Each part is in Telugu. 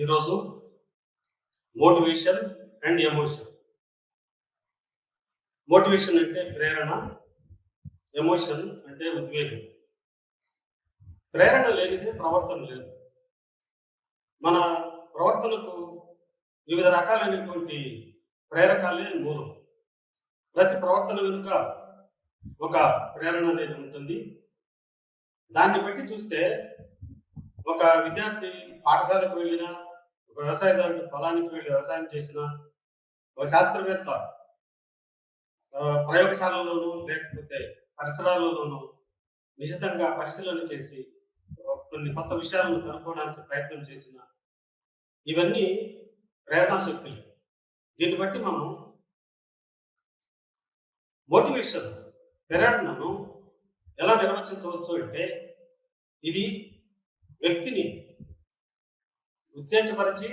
ఈరోజు మోటివేషన్ అండ్ ఎమోషన్. మోటివేషన్ అంటే ప్రేరణ, ఎమోషన్ అంటే ఉద్వేగం. ప్రేరణ లేనిదే ప్రవర్తన లేదు. మన ప్రవర్తనకు వివిధ రకాలైనటువంటి ప్రేరకాలే మూలం. ప్రతి ప్రవర్తన వెనుక ఒక ప్రేరణ అనేది ఉంటుంది. దాన్ని బట్టి చూస్తే ఒక విద్యార్థి పాఠశాలకు వెళ్ళినా, ఒక వ్యవసాయదారుడు పొలానికి వెళ్ళి వ్యవసాయం చేసినా, ఒక శాస్త్రవేత్త ప్రయోగశాలలోనూ లేకపోతే పరిసరాలలోనూ నిశితంగా పరిశీలన చేసి కొన్ని కొత్త విషయాలను కనుక్కోవడానికి ప్రయత్నం చేసిన ఇవన్నీ ప్రేరణా శక్తులే. దీన్ని బట్టి మనం మోటివేషన్ ప్రేరణను ఎలా నిర్వచించవచ్చు అంటే, ఇది వ్యక్తిని ఉత్తేజపరిచి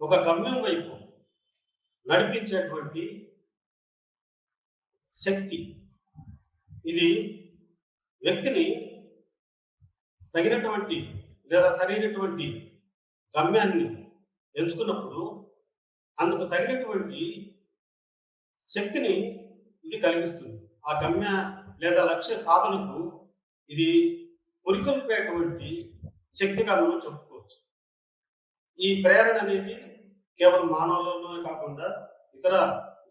ఒక గమ్యం వైపు నడిపించేటువంటి శక్తి. ఇది వ్యక్తిని తగినటువంటి లేదా సరైనటువంటి గమ్యాన్ని ఎంచుకున్నప్పుడు అందుకు తగినటువంటి శక్తిని ఇది కలిగిస్తుంది. ఆ గమ్య లేదా లక్ష్య సాధనకు ఇది పురికొల్పేటువంటి శక్తిగా మనం చెప్పుకోవచ్చు. ఈ ప్రేరణ అనేది కేవలం మానవుల్లోనే కాకుండా ఇతర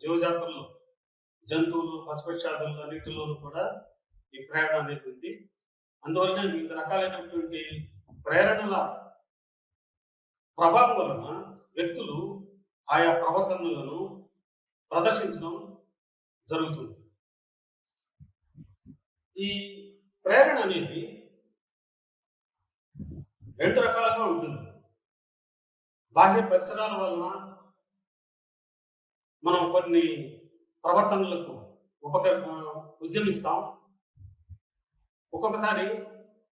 జీవజాతుల్లో, జంతువులు, పశుపక్షాదులు అన్నింటిలోనూ కూడా ఈ ప్రేరణ అనేది ఉంది. అందువలన వివిధ రకాలైనటువంటి ప్రేరణల ప్రభావం వలన వ్యక్తులు ఆయా ప్రవర్తనలను ప్రదర్శించడం జరుగుతుంది. ఈ ప్రేరణ అనేది రెండు రకాలుగా ఉంటుంది. బాహ్య పరిసరాల వలన మనం కొన్ని ప్రవర్తనలకు ఉద్యమిస్తాం. ఒక్కొక్కసారి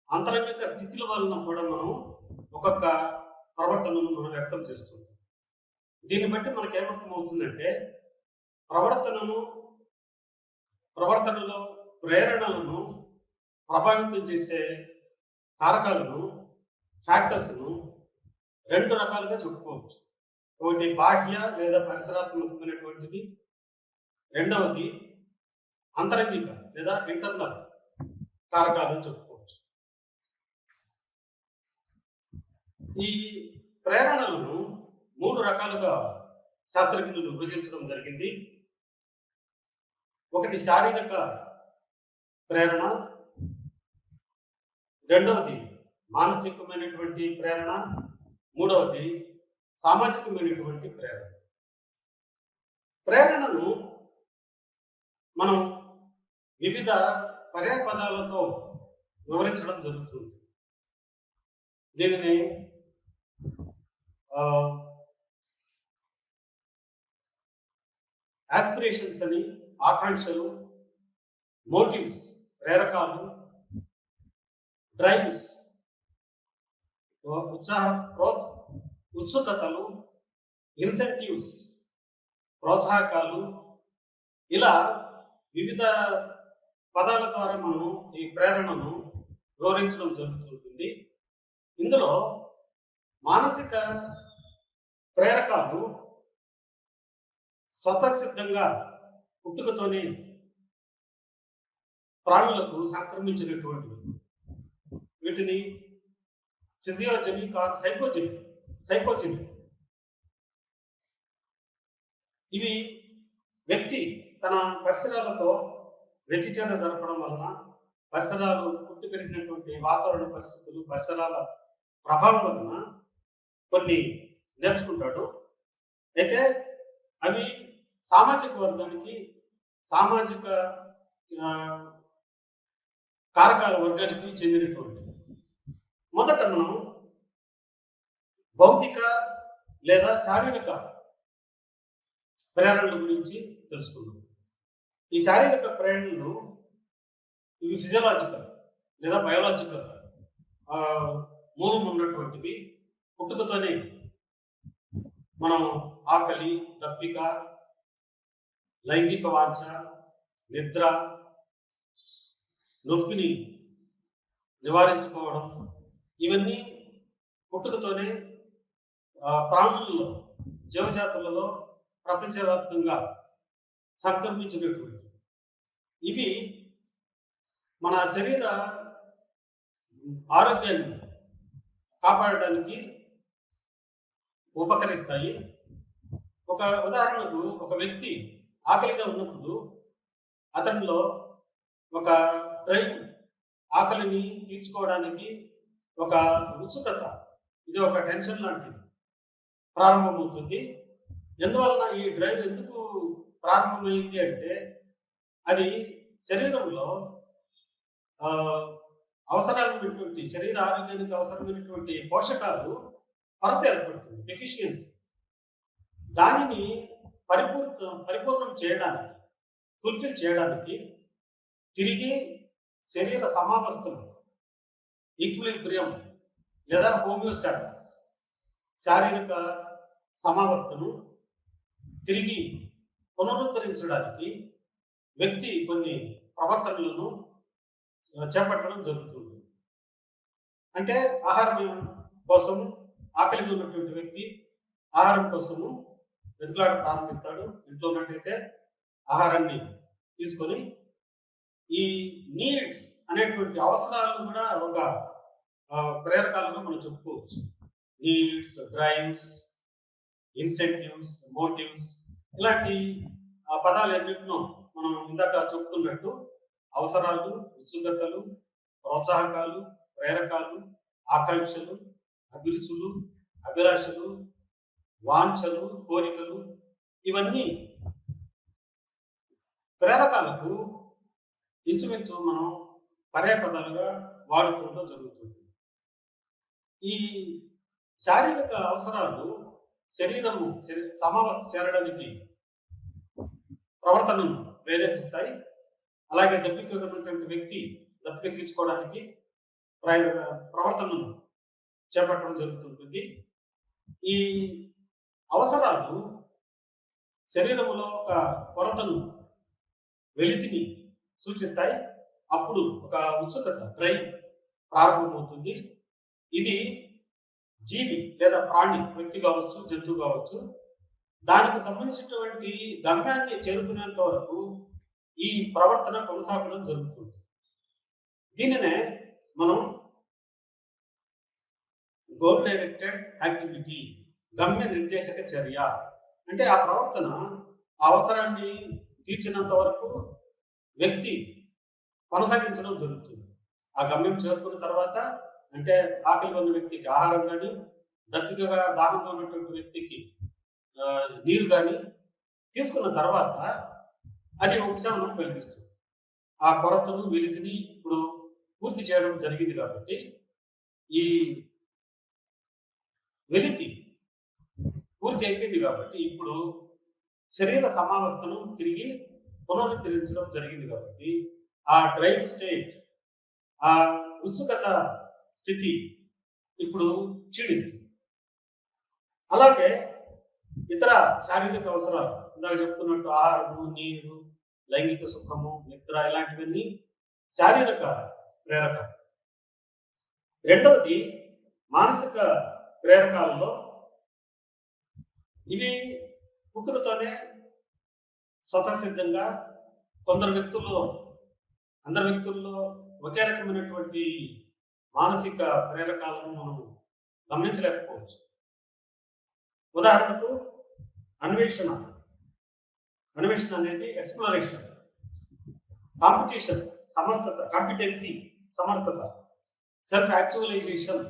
అంతరంగిక స్థితుల వలన కూడా మనం ఒక్కొక్క ప్రవర్తనను మనం వ్యక్తం చేస్తుంటాం. దీన్ని బట్టి మనకు ఏమర్థమవుతుందంటే, ప్రవర్తనలో ప్రేరణలను ప్రభావితం చేసే కారకాలను, ఫ్యాక్టర్స్ను రెండు రకాలుగా చెప్పుకోవచ్చు. ఒకటి బాహ్య లేదా పరిసరాత్మకమైనటువంటిది, రెండవది అంతరంగిక లేదా ఇంటర్నల్ కారకాలను చెప్పుకోవచ్చు. ఈ ప్రేరణలను మూడు రకాలుగా శాస్త్రజ్ఞులు విభజించడం జరిగింది. ఒకటి శారీరక ప్రేరణ, రెండవది మానసికమైనటువంటి ప్రేరణ, మూడవది సామాజికమైనటువంటి ప్రేరణ. ప్రేరణను మనం వివిధ పర్యాపదాలతో వివరించడం జరుగుతుంది. దీనిని ఆస్పిరేషన్స్ అని, ఆకాంక్షలు, మోటివ్స్ ప్రేరకాలు, డ్రైవ్స్ ఉత్సుకతలు, ఇన్సెంటివ్స్ ప్రోత్సాహకాలు, ఇలా వివిధ పదాల ద్వారా మనం ఈ ప్రేరణను వివరించడం జరుగుతుంటుంది. ఇందులో మానసిక ప్రేరకాలు స్వతసిద్ధంగా పుట్టుకతోనే ప్రాణులకు సంక్రమించినటువంటివి. వీటిని ఫిజియోజెనిక్ ఆర్ సైకోజెనిక్. ఇవి వ్యక్తి తన పరిసరాలతో వ్యతిచర్య జరపడం వలన, పరిసరాలు పుట్టి పెరిగినటువంటి వాతావరణ పరిస్థితులు, పరిసరాల ప్రభావం వలన కొన్ని నేర్చుకుంటాడు. అయితే అవి సామాజిక వర్గానికి, సామాజిక కారకాల వర్గానికి చెందినటువంటి. మొదట మనం భౌతిక లేదా శారీరక ప్రేరణల గురించి తెలుసుకుందాం. ఈ శారీరక ప్రేరణలు ఇవి ఫిజియలాజికల్ లేదా బయోలాజికల్ మూలం ఉన్నటువంటివి. పుట్టుకతోనే మనం ఆకలి, దప్పిక, లైంగిక వాంఛ, నిద్ర, నొప్పిని నివారించుకోవడం, ఇవన్నీ పుట్టుకతోనే ప్రాణులలో, జీవజాతులలో ప్రపంచవ్యాప్తంగా సంక్రమించినటువంటి ఇవి మన శరీర ఆరోగ్యాన్ని కాపాడడానికి ఉపకరిస్తాయి. ఒక ఉదాహరణకు ఒక వ్యక్తి ఆకలిగా ఉన్నప్పుడు అతనిలో ఒక డ్రైవ్, ఆకలిని తీర్చుకోవడానికి ఒక ఉత్సుకత, ఇది ఒక టెన్షన్ లాంటిది ప్రారంభమవుతుంది. ఎందువలన ఈ డ్రైవ్ ఎందుకు ప్రారంభమైంది అంటే అది శరీరంలో అవసరమైనటువంటి, శరీర ఆరోగ్యానికి అవసరమైనటువంటి పోషకాలు కొరత ఏర్పడుతుంది, డెఫిషియన్సీ. దానిని పరిపూర్ణం చేయడానికి, ఫుల్ఫిల్ చేయడానికి తిరిగి శరీర సమావస్థను, ఈక్విలిబ్రియం లేదా హోమియోస్టాసిస్, శారీరక సమావస్థను తిరిగి పునరుద్ధరించడానికి వ్యక్తి కొన్ని ప్రవర్తనలను చేపట్టడం జరుగుతుంది. అంటే ఆహారం కోసము, ఆకలిగా ఉన్నటువంటి వ్యక్తి ఆహారం కోసము వెతుకులాట ప్రారంభిస్తాడు. ఇంట్లో ఉన్నట్టయితే ఆహారాన్ని తీసుకొని ఈ నీడ్స్ అనేటువంటి అవసరాలు కూడా ఒక ప్రేరకాలుగా మనం చెప్పుకోవచ్చు. నీడ్స్, డ్రైవ్స్, ఇన్సెంటివ్స్, మోటివ్స్, ఇలాంటి పదాలన్నింటినో మనం ఇందాక చెప్పుకున్నట్టు అవసరాలు, ఉత్సుకతలు, ప్రోత్సాహకాలు, ప్రేరకాలు, ఆకాంక్షలు, అభిరుచులు, అభిలాషలు, వాంఛలు, కోరికలు, ఇవన్నీ ప్రేరకాలకు ఇంచుమించు మనం పర్యాపదాలుగా వాడుతుండడం జరుగుతుంది. ఈ శారీరక అవసరాలు శరీరము సమావస్థ చేరడానికి ప్రవర్తనను ప్రేరేపిస్తాయి. అలాగే దప్పికటువంటి వ్యక్తి దప్పిక తీర్చుకోవడానికి ప్రవర్తనను చేపట్టడం జరుగుతుంటుంది. ఈ అవసరాలు శరీరంలో ఒక కొరతను, వెలితిని సూచిస్తాయి. అప్పుడు ఒక ఉత్సుకత, డ్రైవ్ ప్రారంభమవుతుంది. ఇది జీవి లేదా ప్రాణి, వ్యక్తి కావచ్చు, జంతువు కావచ్చు, దానికి సంబంధించినటువంటి గమ్యాన్ని చేరుకునేంత వరకు ఈ ప్రవర్తన కొనసాగడం జరుగుతుంది. దీనినే మనం గోల్ డైరెక్టెడ్ యాక్టివిటీ, గమ్య నిర్దేశక చర్య అంటే ఆ ప్రవర్తన ఆ అవసరాన్ని తీర్చినంత వరకు వ్యక్తి కొనసాగించడం జరుగుతుంది. ఆ గమ్యం చేరుకున్న తర్వాత, అంటే ఆకలిగా ఉన్న వ్యక్తికి ఆహారం కానీ, దప్పికగా దాహంగా ఉన్నటువంటి వ్యక్తికి నీరు కానీ తీసుకున్న తర్వాత అది ఉపశమనం కలిగిస్తుంది. ఆ కొరతను, వెలితిని ఇప్పుడు పూర్తి చేయడం జరిగింది కాబట్టి ఈ వెలితి పూర్తి అయిపోయింది కాబట్టి ఇప్పుడు శరీర సమావస్థను తిరిగి పునరుద్ధరించడం జరిగింది కాబట్టి ఆ డ్రైవ్ స్టేట్, ఆ ఉత్సుకత స్థితి ఇప్పుడు క్షీణిస్తుంది. అలాగే ఇతర శారీరక అవసరాలు, ఇందాక చెప్పుకున్నట్టు ఆహారము, నీరు, లైంగిక సుఖము, నిద్ర, ఇలాంటివన్నీ శారీరక ప్రేరక. రెండవది మానసిక ప్రేరకాలలో ఇవి పుట్టుకతోనే స్వతసిద్ధంగా కొందరు వ్యక్తుల్లో, అందరి వ్యక్తుల్లో ఒకే రకమైనటువంటి మానసిక ప్రేరకాలను మనం గమనించలేకపోవచ్చు. ఉదాహరణకు అన్వేషణ అనేది ఎక్స్ప్లోరేషన్, కాంపిటీషన్ సమర్థత, కాంపిటెన్సీ సమర్థత, సెల్ఫ్ యాక్చువలైజేషన్,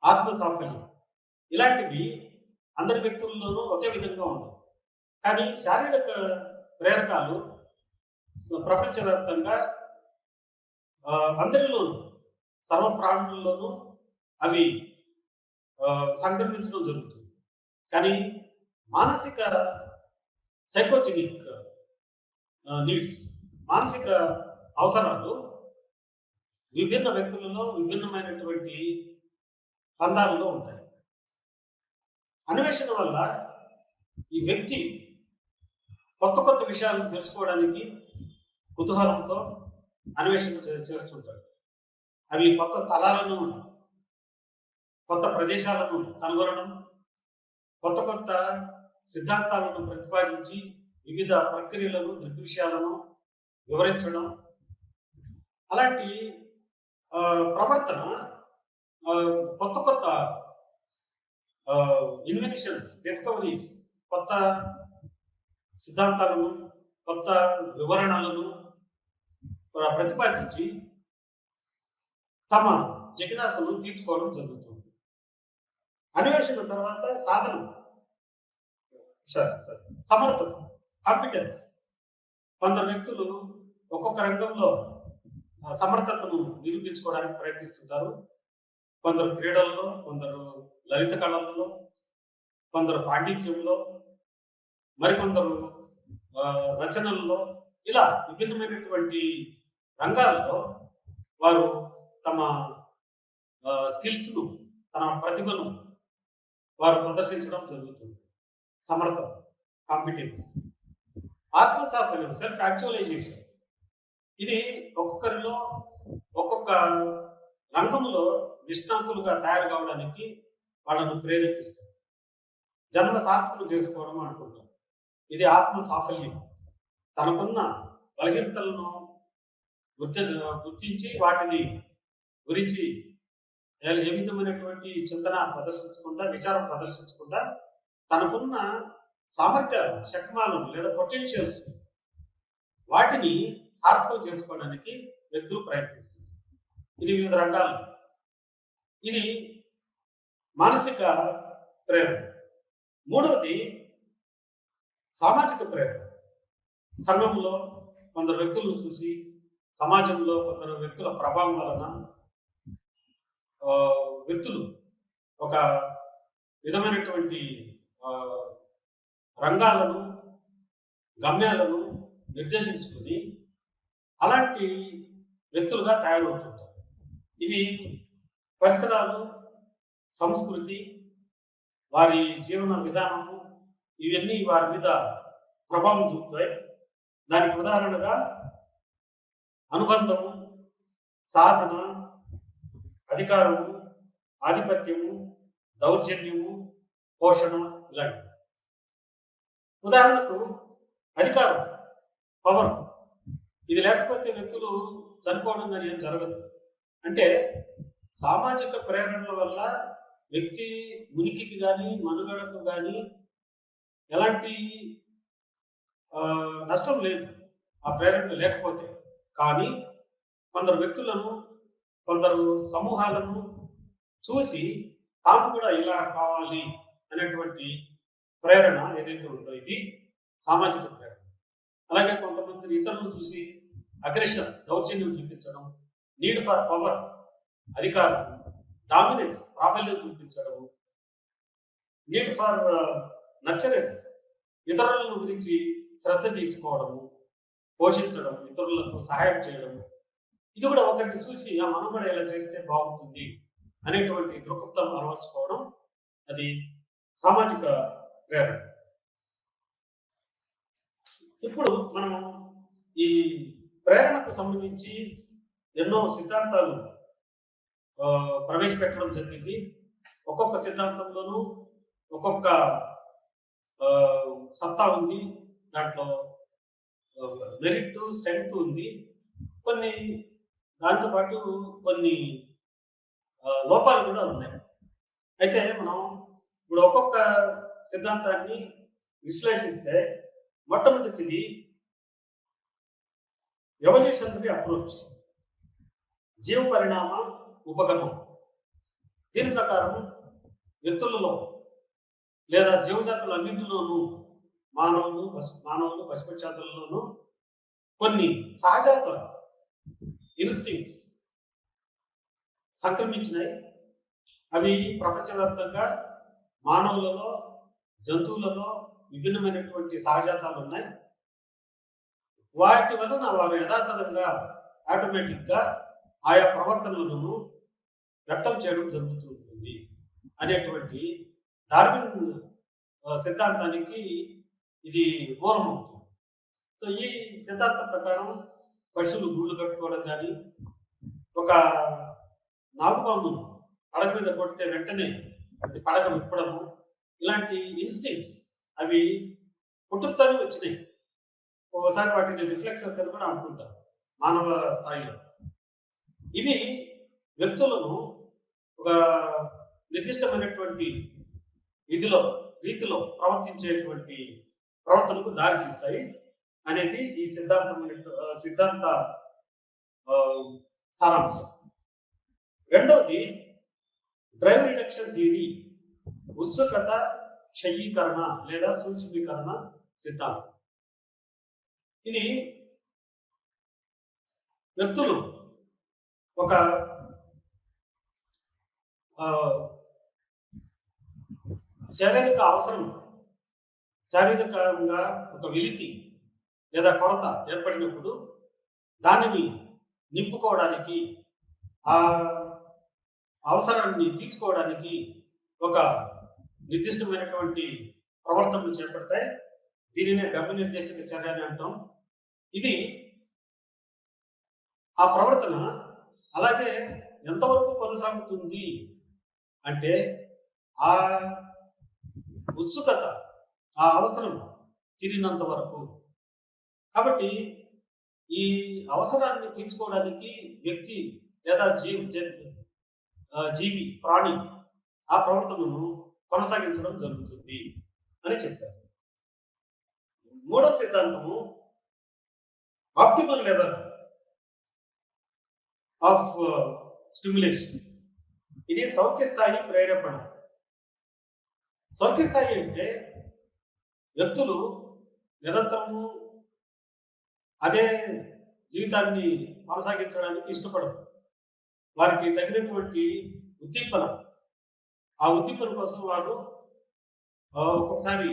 ఆత్మ సాఫల్యం, ఇలాంటివి అందరి వ్యక్తుల్లోనూ ఒకే విధంగా ఉండవు. కానీ శారీరక ప్రేరకాలు ప్రపంచవ్యాప్తంగా అందరిలోనూ, సర్వ ప్రాణుల్లోనూ అవి సంక్రమించడం జరుగుతుంది. కానీ మానసిక సైకోజెనిక్ నీడ్స్, మానసిక అవసరాలు విభిన్న వ్యక్తులలో విభిన్నమైనటువంటి పందాలలో ఉంటాయి. అన్వేషణ వల్ల ఈ వ్యక్తి కొత్త కొత్త విషయాలను తెలుసుకోవడానికి కుతూహలంతో అన్వేషణ చేస్తుంటాడు. అవి కొత్త స్థలాలను కొత్త ప్రదేశాలను కనుగొనడం, కొత్త కొత్త సిద్ధాంతాలను ప్రతిపాదించి వివిధ ప్రక్రియలను, దృగ్విషయాలను వివరించడం, అలాంటి ప్రవర్తన కొత్త కొత్త ఇన్వెన్షన్స్, డిస్కవరీస్, కొత్త సిద్ధాంతాలను, కొత్త వివరణలను ప్రతిపాదించి తమ జిజ్ఞాసను తీర్చుకోవడం జరుగుతుంది. అన్వేషణ తర్వాత సాధన, సమర్థత, కాంపిటెన్స్. కొందరు వ్యక్తులు ఒక్కొక్క రంగంలో సమర్థతను నిరూపించుకోవడానికి ప్రయత్నిస్తుంటారు. కొందరు క్రీడల్లో, కొందరు లలిత కళల్లో, కొందరు పాండిత్యంలో, మరికొందరు రచనల్లో, ఇలా విభిన్నమైనటువంటి రంగాల్లో వారు తమ స్కిల్స్ను, తన ప్రతిభను వారు ప్రదర్శించడం జరుగుతుంది. సమర్థత, కాంపిటెన్స్. ఆత్మసాఫల్యం, self actualisation. ఇది ఒక్కొక్కరిలో ఒక్కొక్క రంగంలో నిష్ణాతులుగా తయారు కావడానికి వాళ్ళను ప్రేరేపిస్తుంది. జన్మ సార్థకం చేసుకోవడం అనుకుంటాం. ఇది ఆత్మ సాఫల్యం. తనకున్న బలహీనతలను గుర్తించి వాటిని గురించి ఏ విధమైనటువంటి చింతన ప్రదర్శించకుండా, విచారం ప్రదర్శించకుండా, తనకున్న సామర్థ్యాలు, శక్మాలను లేదా పొటెన్షియల్స్ వాటిని సార్థకం చేసుకోవడానికి వ్యక్తులు ప్రయత్నిస్తున్నారు. ఇది వివిధ రంగాలు. ఇది మానసిక ప్రేరణ. మూడవది సామాజిక ప్రేరణ. సంఘంలో కొందరు వ్యక్తులను చూసి, సమాజంలో కొందరు వ్యక్తుల ప్రభావం వలన వ్యక్తులు ఒక విధమైనటువంటి రంగాలను, గమ్యాలను నిర్దేశించుకుని అలాంటి వ్యక్తులుగా తయారవుతుంటారు. ఇవి పరిసరాలు, సంస్కృతి, వారి జీవన విధానము, ఇవన్నీ వారి మీద ప్రభావం చూపుతాయి. దానికి ఉదాహరణగా అనుబంధము, సాధన, అధికారము, ఆధిపత్యము, దౌర్జన్యము, పోషణ, ఇలాంటివి. ఉదాహరణకు అధికారం, పవర్. ఇది లేకపోతే వ్యక్తులు చనిపోవడం కానీ ఏం జరగదు. అంటే సామాజిక ప్రేరణల వల్ల వ్యక్తి ఉనికికి కానీ, మనుగడకు కానీ ఎలాంటి నష్టం లేదు ఆ ప్రేరణ లేకపోతే. కానీ కొందరు వ్యక్తులను, కొందరు సమూహాలను చూసి తాము కూడా ఇలా కావాలి అనేటువంటి ప్రేరణ ఏదైతే ఉందో ఇది సామాజిక ప్రేరణ. అలాగే కొంతమంది ఇతరులను చూసి అగ్రెషన్, దౌర్జన్యం చూపించడం, నీడ్ ఫర్ పవర్, అధికారం, డామినెన్స్, ప్రాబల్యం చూపించడం, నీడ్ ఫర్ నర్చరెన్స్, ఇతరుల గురించి శ్రద్ధ తీసుకోవడము, పోషించడం, ఇతరులకు సహాయం చేయడం. ఇది కూడా ఒకరిని చూసి మనం కూడా ఇలా చేస్తే బాగుంటుంది అనేటువంటి దృక్పథం అలవర్చుకోవడం, అది సామాజిక ప్రేరణ. ఇప్పుడు మనం ఈ ప్రేరణకు సంబంధించి ఎన్నో సిద్ధాంతాలు ప్రవేశపెట్టడం జరిగింది. ఒక్కొక్క సిద్ధాంతంలోనూ ఒక్కొక్క సత్తా ఉంది. దాంట్లో మెరిట్, స్ట్రెంగ్త్ ఉంది. కొన్ని దాంతోపాటు కొన్ని లోపాలు కూడా ఉన్నాయి. అయితే మనం ఇప్పుడు ఒక్కొక్క సిద్ధాంతాన్ని విశ్లేషిస్తే మొట్టమొదటిది ఎవల్యూషనరీ అప్రోచ్, జీవ పరిణామ ఉపగమం. దీని ప్రకారం వ్యక్తులలో లేదా జీవజాతులన్నింటిలోనూ మానవులు, పశుపక్షాదులలోనూ కొన్ని సహజాత ఇన్స్టింక్ట్స్ సంక్రమించినాయి. అవి ప్రపంచవ్యాప్తంగా మానవులలో, జంతువులలో విభిన్నమైనటువంటి సహజాతాలు ఉన్నాయి. వాటి వలన వారు యథాతథంగా ఆటోమేటిక్గా ఆయా ప్రవర్తనలను వ్యక్తం చేయడం జరుగుతుంటుంది అనేటువంటి డార్విన్ సిద్ధాంతానికి ఇది మూలమవుతుంది. సో ఈ సిద్ధాంతం ప్రకారం పశువులు గూళ్ళు కట్టుకోవడం కానీ, ఒక నాగుపామును పడగ మీద కొడితే వెంటనే అది పడగ విప్పడము, ఇలాంటి ఇన్స్టింక్ట్స్ అవి పుట్టుకతోనే వచ్చినాయి. ఒకసారి వాటిని రిఫ్లెక్సెస్ అని కూడా అనుకుంటారు మానవ స్థాయిలో. ఇవి వ్యక్తులను ఒక నిర్దిష్టమైనటువంటి విధిలో రీతిలో ప్రవర్తించేటువంటి ప్రవర్తనకు దారితీస్తాయి అనేది ఈ సిద్ధాంత సారాంశం. రెండవది డ్రైవ్ రిడక్షన్ థియరీ, ఉత్సుకత క్షయీకరణ లేదా సూక్ష్మీకరణ సిద్ధాంతం. ఇది వ్యక్తులు ఒక శారీరకంగా ఒక వెలితి లేదా కొరత ఏర్పడినప్పుడు దానిని నింపుకోవడానికి, ఆ అవసరాన్ని తీర్చుకోవడానికి ఒక నిర్దిష్టమైనటువంటి ప్రవర్తనలు చేపడతాయి. దీనినే గమ్య నిర్దేశక చర్య అని అంటాం. ఇది ఆ ప్రవర్తన అలాగే ఎంతవరకు కొనసాగుతుంది అంటే ఆ ఉత్సుకత, ఆ అవసరం తీరినంత వరకు. కాబట్టి ఈ అవసరాన్ని తీర్చుకోవడానికి వ్యక్తి లేదా జీవి ప్రాణి ఆ ప్రవర్తనను కొనసాగించడం జరుగుతుంది అని చెప్పారు. మూడవ సిద్ధాంతము ఆప్టిమల్ లెవెల్ ఆఫ్ స్టిమ్యులేషన్. ఇది సౌఖ్య స్థాయి ప్రేరేపణ. సౌఖ్య స్థాయి అంటే వ్యక్తులు నిరంతరము అదే జీవితాన్ని కొనసాగించడానికి ఇష్టపడరు. వారికి తగినటువంటి ఉద్దీపన, ఆ ఉద్దీపన కోసం వారు ఒక్కొక్కసారి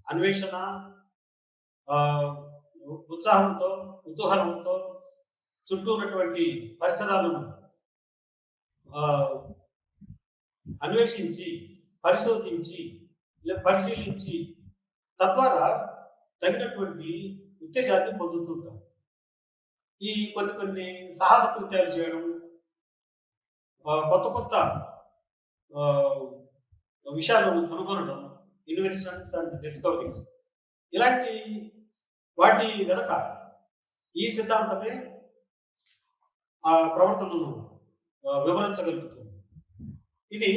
అన్వేషణ, ఉత్సాహంతో, కుతూహలంతో చుట్టూ ఉన్నటువంటి పరిసరాలను అన్వేషించి, పరిశోధించి, పరిశీలించి తద్వారా తగినటువంటి ఉత్తేజాన్ని పొందుతుంటారు. ఈ కొన్ని సాహస కృత్యాలు చేయడం, కొత్త విషయాలను కనుగొనడం, ఇన్వెన్షన్స్ అండ్ డిస్కవరీస్, ఇలాంటి వాటి వెనక ఈ సిద్ధాంతమే ఆ ప్రవర్తనను వివరించగలుగుతుంది. ఇది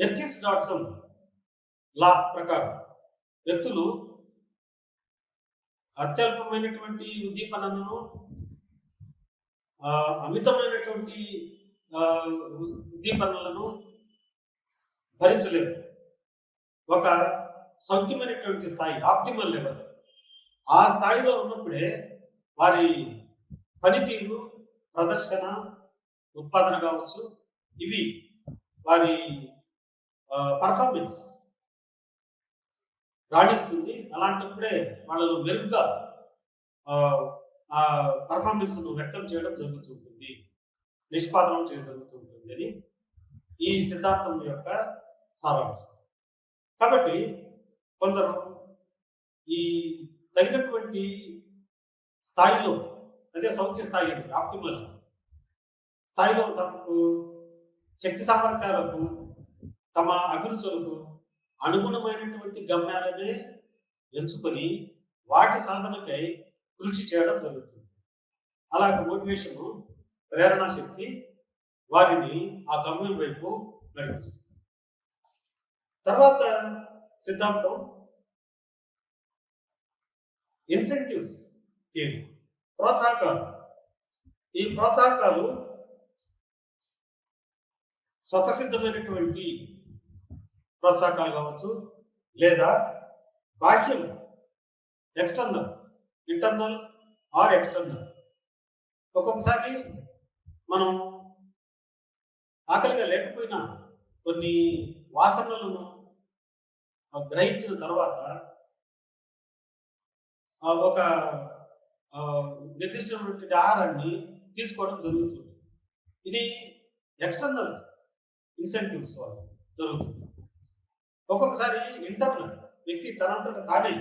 ఎర్కిస్ డాడ్సన్ లా ప్రకారం వ్యక్తులు అత్యల్పమైనటువంటి ఉద్దీపనను, అమితమైనటువంటి ఉద్దీపనలను భరించలేరు. ఒక సౌఖ్యమైనటువంటి స్థాయి, ఆప్టిమల్ లెవెల్, ఆ స్థాయిలో ఉన్నప్పుడే వారి పనితీరు, ప్రదర్శన, ఉత్పాదన కావచ్చు, ఇవి వారి పర్ఫార్మెన్స్ రాణిస్తుంది. అలాంటప్పుడే వాళ్ళలో మెరుగ్గా ఆ పర్ఫార్మెన్స్ను వ్యక్తం చేయడం జరుగుతుంటుంది, నిష్పాదనం జరుగుతుంటుంది అని ఈ సిద్ధాంతం యొక్క సారాంశం. కాబట్టి కొందరు ఈ తగినటువంటి స్థాయిలో, అదే సౌఖ్య స్థాయి, ఆప్టిమల్ స్థాయిలో తమకు శక్తి సామర్థ్యాలకు, తమ అభిరుచులకు అనుగుణమైనటువంటి గమ్యాలనే ఎంచుకొని వాటి సాధనకై కృషి చేయడం జరుగుతుంది. అలాగే మోటివేషను, ప్రేరణా శక్తి వారిని ఆ గమ్యం వైపు నడిపిస్తుంది. తర్వాత సిద్ధాంతం ఇన్సెంటివ్స్ థియరీ, ప్రోత్సాహకాలు. ఈ ప్రోత్సాహకాలు స్వతసిద్ధమైనటువంటి ప్రోత్సాహకాలు కావచ్చు, లేదా బాహ్యం, ఎక్స్టర్నల్, ఇంటర్నల్ ఆర్ ఎక్స్టర్నల్. ఒక్కొక్కసారి మనం ఆకలిగా లేకపోయినా కొన్ని వాసనలను గ్రహించిన తర్వాత ఒక నిర్దిష్టమైనటువంటి ఆహారాన్ని తీసుకోవడం జరుగుతుంది. ఇది ఎక్స్టర్నల్ ఇన్సెంటివ్స్ వల్ల జరుగుతుంది. ఒక్కొక్కసారి ఇంటర్నల్, వ్యక్తి తనంతట తానే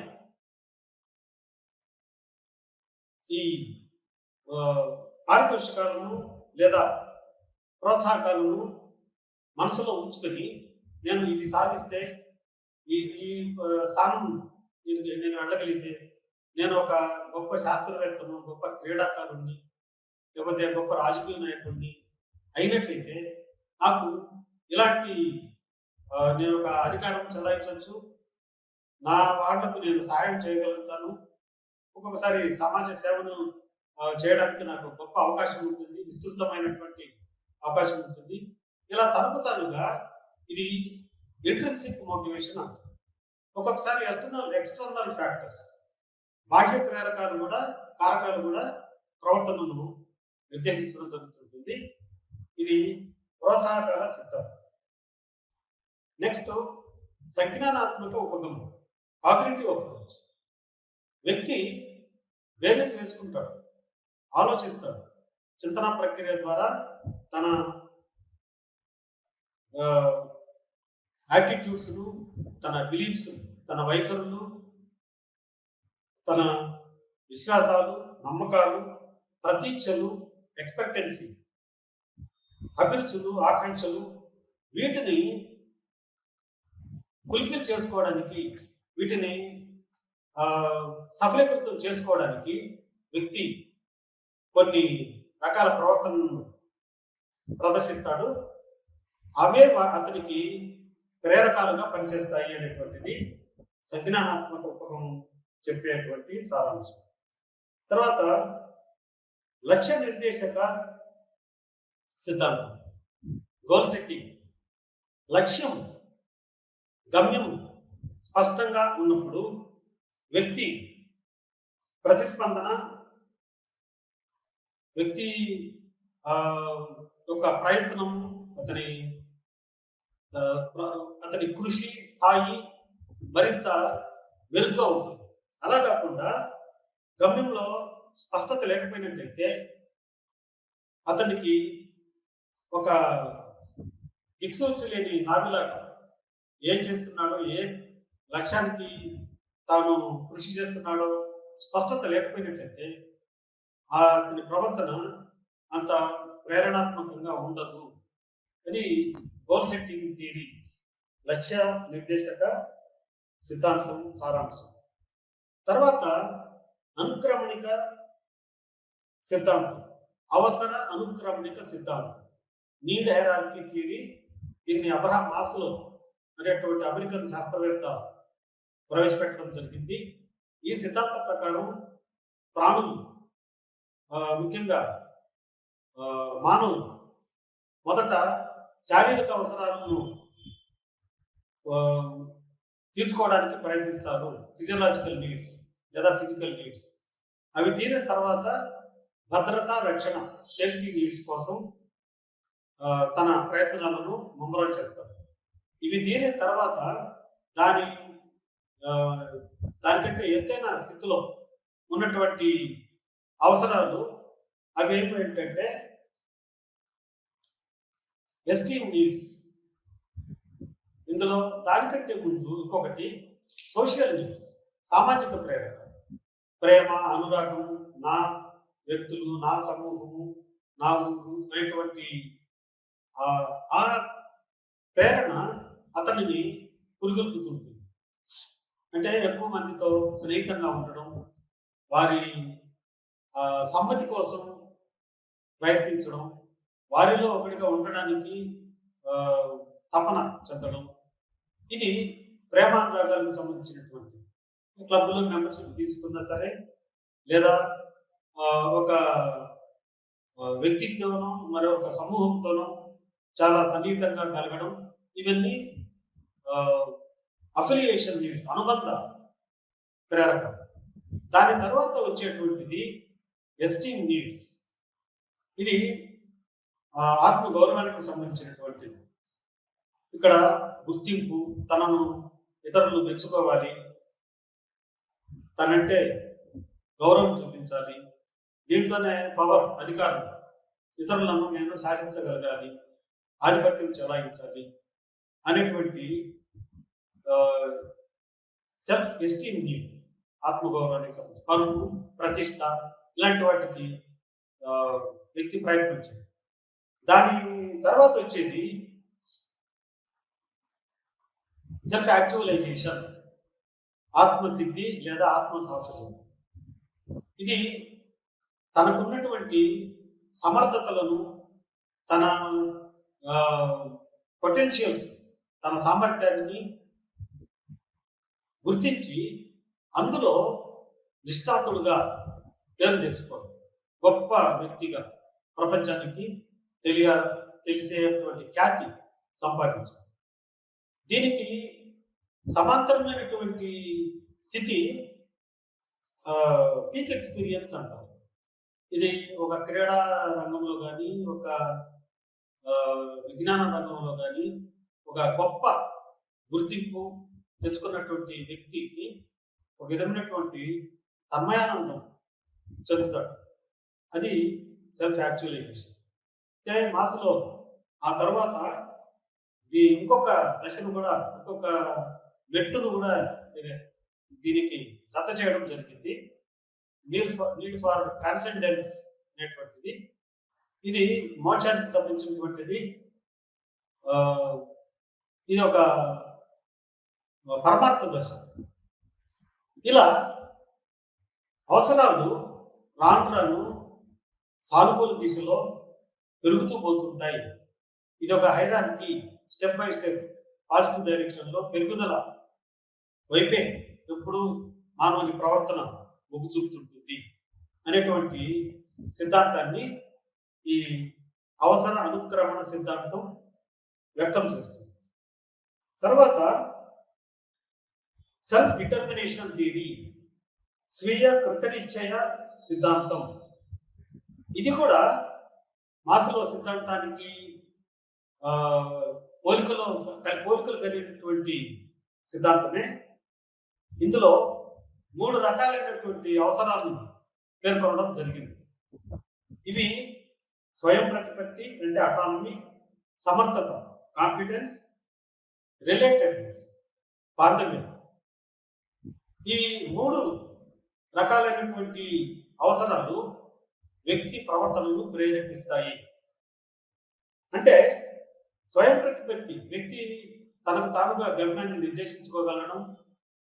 ఈ ఆ, పారితోషికాలను లేదా ప్రోత్సాహకాలను మనసులో ఉంచుకొని నేను ఇది సాధిస్తే ఈ ఈ స్థానం నేను వెళ్ళగలిగితే నేను ఒక గొప్ప శాస్త్రవేత్తను, గొప్ప క్రీడాకారుణ్ణి, లేకపోతే గొప్ప రాజకీయ నాయకుడిని అయినట్లయితే నాకు ఇలాంటి నేను ఒక అధికారం చెలాయించవచ్చు, నా వాళ్లకు నేను సాయం చేయగలుగుతాను, ఒక్కొక్కసారి సమాజ సేవను చేయడానికి నాకు గొప్ప అవకాశం ఉంటుంది, విస్తృతమైనటువంటి అవకాశం ఉంటుంది. ఇలా తనకు తానుగా ఇది ఇంట్రిన్సిక్ మోటివేషన్ అంటారు. ఒక్కొక్కసారి ఎక్స్టర్నల్ ఫ్యాక్టర్స్, బాహ్య కారకాలు కూడా ప్రవర్తనను నిర్దేశించడం జరుగుతుంటుంది. ఇది ప్రోత్సాహకాల సిద్ధాంతం. నెక్స్ట్ సంజ్ఞానాత్మక ఉపగమం, కాగ్నిటివ్ అప్రోచ్. వ్యక్తి బేరీస్ వేసుకుంటాడు, ఆలోచిస్తాడు, చింతన ప్రక్రియ ద్వారా తన యాటిట్యూడ్స్ను, తన బిలీఫ్స్, తన వైఖరులు, తన విశ్వాసాలు, నమ్మకాలు, ప్రతీక్షలు, ఎక్స్పెక్టెన్సీ, అభిరుచులు, ఆకాంక్షలు, వీటిని ఫుల్ఫిల్ చేసుకోవడానికి, వీటిని సఫలీకృతం చేసుకోవడానికి వ్యక్తి కొన్ని రకాల ప్రవర్తనను ప్రదర్శిస్తాడు. అవే అతనికి ప్రేరకాలుగా పనిచేస్తాయి అనేటువంటిది సంజ్ఞానాత్మక ఉపగమం చెప్పేటువంటి సారాంశం. తర్వాత లక్ష్య నిర్దేశక సిద్ధాంతం, గోల్ సెట్టింగ్. లక్ష్యం, గమ్యం స్పష్టంగా ఉన్నప్పుడు వ్యక్తి ప్రతిస్పందన, వ్యక్తి యొక్క ప్రయత్నం, అతని కృషి స్థాయి మరింత మెరుగ్గా ఉంటుంది. అలా కాకుండా గమ్యంలో స్పష్టత లేకపోయినట్లయితే అతనికి ఒక దిక్సూచి లేని నావిలాగా ఏం చేస్తున్నాడో, ఏ లక్ష్యానికి తాను కృషి చేస్తున్నాడో స్పష్టత లేకపోయినట్లయితే అతని ప్రవర్తన అంత ప్రేరణాత్మకంగా ఉండదు. అది గోల్ సెట్టింగ్ థియరీ, లక్ష్య నిర్దేశక సిద్ధాంతం సారాంశం. తర్వాత అనుక్రమణిక సిద్ధాంతం, అవసర అనుక్రమణిక సిద్ధాంతం, నీడ్ హైరార్కీ థియరీ. దీన్ని అబ్రహాం మాస్లో అనేటువంటి అమెరికన్ శాస్త్రవేత్త ప్రవేశపెట్టడం జరిగింది. ఈ సిద్ధాంతం ప్రకారం ప్రాణులు, ముఖ్యంగా మానవులు మొదట శారీరక అవసరాలను తీర్చుకోవడానికి ప్రయత్నిస్తారు, ఫిజియలాజికల్ నీడ్స్ లేదా ఫిజికల్ నీడ్స్. అవి తీరిన తర్వాత భద్రత, రక్షణ, సేఫ్టీ నీడ్స్ కోసం తన ప్రయత్నాలను ముమ్మరం చేస్తారు. ఇవి తీరిన తర్వాత దానికంటే ఎత్తైన స్థితిలో ఉన్నటువంటి అవసరాలు అవి ఏంటంటే ఎస్టీమ్ నీడ్స్. ఇందులో దానికంటే ముందు ఇంకొకటి సోషల్ నీడ్స్, సామాజిక ప్రేరక, ప్రేమ, అనురాగం, నా వ్యక్తులు, నా సమూహము, నా ఊరు అనేటువంటి ఆ ప్రేరణ అతనిని పురిగొల్పుతుంటుంది. అంటే ఎక్కువ మందితో స్నేహితంగా ఉండడం, వారి సమ్మతి కోసం ప్రయత్నించడం, వారిలో ఒకటిగా ఉండడానికి తపన చెందడం, ఇది ప్రేమానురాగాలకు సంబంధించినటువంటి. క్లబ్లో మెంబర్షిప్ తీసుకున్నా సరే, లేదా ఒక వ్యక్తిత్వంలో మరొక సమూహంతోనో చాలా సన్నిహితంగా కలగడం, ఇవన్నీ అఫిలియేషన్ నీడ్స్, అనుబంధ ప్రేరక. దాని తర్వాత వచ్చేటువంటిది ఎస్టీమ్ నీడ్స్. ఇది ఆత్మ గౌరవానికి సంబంధించినటువంటిది. ఇక్కడ గుర్తింపు, తనను ఇతరులు మెచ్చుకోవాలి, తనంటే గౌరవం చూపించాలి, దీంట్లోనే పవర్, అధికారం, ఇతరులను నేను శాసించగలగాలి, ఆధిపత్యం చెలాయించాలి అనేటువంటి సెల్ఫ్ ఎస్టీమ్ నీడ్, ఆత్మగౌరవానికి సంబంధించి పరువు, ప్రతిష్ట, ఇలాంటి వాటికి ఆ, వ్యక్తి ప్రయత్నించాడు. దాని తర్వాత వచ్చేది సెల్ఫ్ యాక్చువలైజేషన్, ఆత్మసిద్ధి లేదా ఆత్మ సాఫల్యం. ఇది తనకున్నటువంటి సమర్థతలను, తన పొటెన్షియల్స్, తన సామర్థ్యాన్ని గుర్తించి అందులో నిష్ణాతుడుగా పేరు తెచ్చుకోవడం, గొప్ప వ్యక్తిగా ప్రపంచానికి తెలిసేటువంటి ఖ్యాతి సంపాదించారు. దీనికి సమాంతరమైనటువంటి స్థితి పీక్ ఎక్స్పీరియన్స్ అంటారు. ఇది ఒక క్రీడా రంగంలో కానీ, ఒక విజ్ఞాన రంగంలో కానీ ఒక గొప్ప గుర్తింపు తెచ్చుకున్నటువంటి వ్యక్తికి ఒక విధమైనటువంటి తన్మయానందం చెందుతాడు. అది సెల్ఫ్ యాక్చువలైజేషన్. అయితే మాస్లో ఆ తర్వాత ఇంకొక దశను కూడా, ఇంకొక మెట్టును కూడా దీనికి జత చేయడం జరిగింది. నీడ్ ఫర్ ట్రాన్సెండెన్స్ అనేటువంటిది. ఇది మోక్షానికి సంబంధించినటువంటిది. ఇది ఒక పరమార్థ దశ. ఇలా అవసరాలు రాను రాను సానుకూల దిశలో పెరుగుతూ పోతుంటాయి. ఇది ఒక hierarchy, step by step positive డైరెక్షన్లో పెరుగుదల వైపే ఎప్పుడు మానవుని ప్రవర్తన మొగ్గు చూపుతుంటుంది అనేటువంటి సిద్ధాంతాన్ని ఈ అవసర అనుక్రమణ సిద్ధాంతం వ్యక్తం చేస్తుంది. తర్వాత సెల్ఫ్ డిటర్మినేషన్ థియరీ, స్వీయ కృతనిశ్చయ సిద్ధాంతం. ఇది కూడా మాస్లో సిద్ధాంతానికి పోలికలు కలిగినటువంటి సిద్ధాంతమే. ఇందులో 3 రకాలైనటువంటి అవసరాలను పేర్కొనడం జరిగింది. ఇవి స్వయం ప్రతిపత్తి అంటే అటానమీ, సమర్థత కాన్ఫిడెన్స్, రిలేటెడ్నెస్ బాంధవ్యం. ఈ 3 రకాలైనటువంటి అవసరాలు వ్యక్తి ప్రవర్తనను ప్రేరేపిస్తాయి. అంటే స్వయం ప్రతిపత్తి, వ్యక్తి తనకు తానుగా గమ్యాన్ని నిర్దేశించుకోగలడం,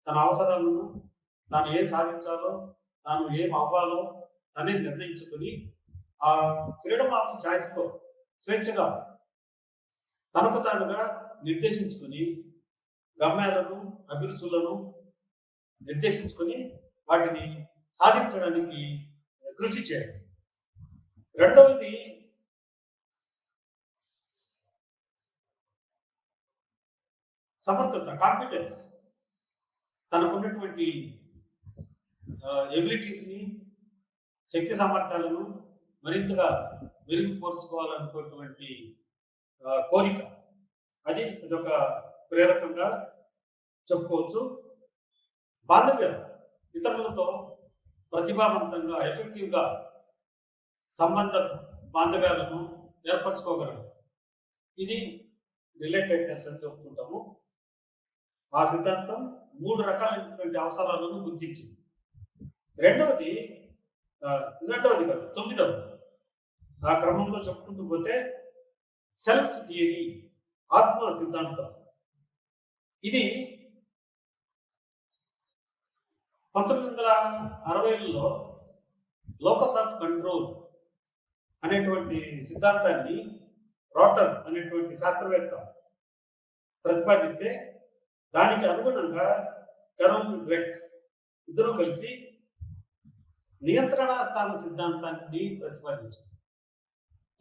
తన అవసరాలను, తాను ఏం సాధించాలో, తాను ఏం అవ్వాలో తనే నిర్ణయించుకుని ఆ ఫ్రీడమ్ ఆఫ్ చాయిస్తో స్వేచ్ఛగా తనకు తానుగా నిర్దేశించుకుని గమ్యాలను, అభిరుచులను నిర్దేశించుకుని వాటిని సాధించడానికి కృషి చేయడం. రెండవది సమర్థత కాన్ఫిడెన్స్. తనకున్నటువంటి ఎబిలిటీస్ని, శక్తి సామర్థ్యాలను మరింతగా మెరుగుపరుచుకోవాలనుకున్నటువంటి కోరిక. అదొక ప్రేరకంగా చెప్పుకోవచ్చు. బాంధవ్యం, ఇతరులతో ప్రతిభావంతంగా ఎఫెక్టివ్గా సంబంధ బాంధవ్యాలను ఏర్పరచుకోగలరు. ఇది రిలేటెడ్నెస్ అని చెప్తుంటాము. ఆ సిద్ధాంతం 3 రకాలైనటువంటి అవసరాలను గుర్తించింది. రెండవది కాదు, 9వ ఆ క్రమంలో చెప్పుకుంటూ పోతే సెల్ఫ్ థియరీ, ఆత్మ సిద్ధాంతం. ఇది 1960లలో లోకస్ ఆఫ్ కంట్రోల్ అనేటువంటి సిద్ధాంతాన్ని రాటర్ అనేటువంటి శాస్త్రవేత్త ప్రతిపాదిస్తే దానికి అనుగుణంగా కరోల్ డ్వెక్ ఇద్దరూ కలిసి నియంత్రణ స్థాన సిద్ధాంతాన్ని ప్రతిపాదించారు.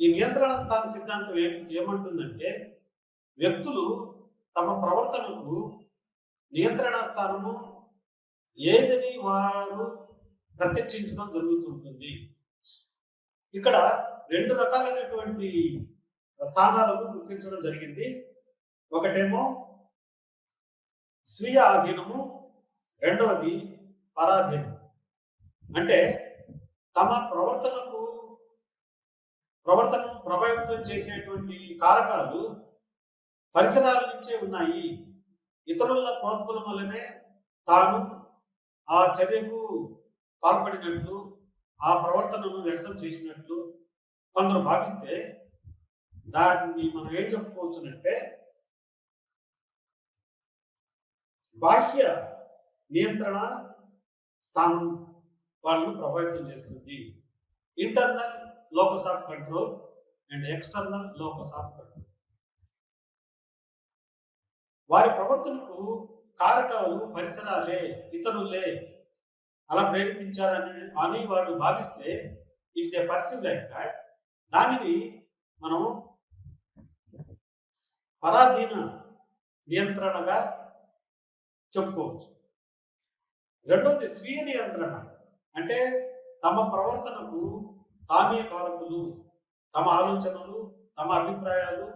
ఈ నియంత్రణ స్థాన సిద్ధాంతం ఏమంటుందంటే వ్యక్తులు తమ ప్రవర్తనకు నియంత్రణ స్థానము ఏదని వారు ప్రత్యక్షించడం జరుగుతుంటుంది. ఇక్కడ 2 రకాలైనటువంటి స్థానాలను గుర్తించడం జరిగింది. ఒకటేమో స్వీయ ఆధీనము, రెండవది పరాధీనం. అంటే తమ ప్రవర్తనను ప్రభావితం చేసేటువంటి కారకాలు పరిసరాల నుంచే ఉన్నాయి. ఇతరుల ప్రోద్బలం వల్లనే తాను ఆ చర్యకు పాల్పడినట్లు, ఆ ప్రవర్తనను వ్యక్తం చేసినట్లు కొందరు భావిస్తే దాన్ని మనం ఏం చెప్పుకోవచ్చునంటే బాహ్య నియంత్రణ స్థానం వాళ్ళను ప్రభావితం చేస్తుంది. Internal locus of control and external locus of control. వారి ప్రవర్తనకు కారకాలు పరిసరాలే, ఇతరులే అలా ప్రేరేపించారని వాళ్ళు భావిస్తే, if they perceive like that, దానిని మనం పరాధీన నియంత్రణగా చెప్పుకోవచ్చు. రెండోది స్వీయ నియంత్రణ. అంటే తమ ప్రవర్తనకు తామే కారకులు, తమ ఆలోచనలు, తమ అభిప్రాయాలు,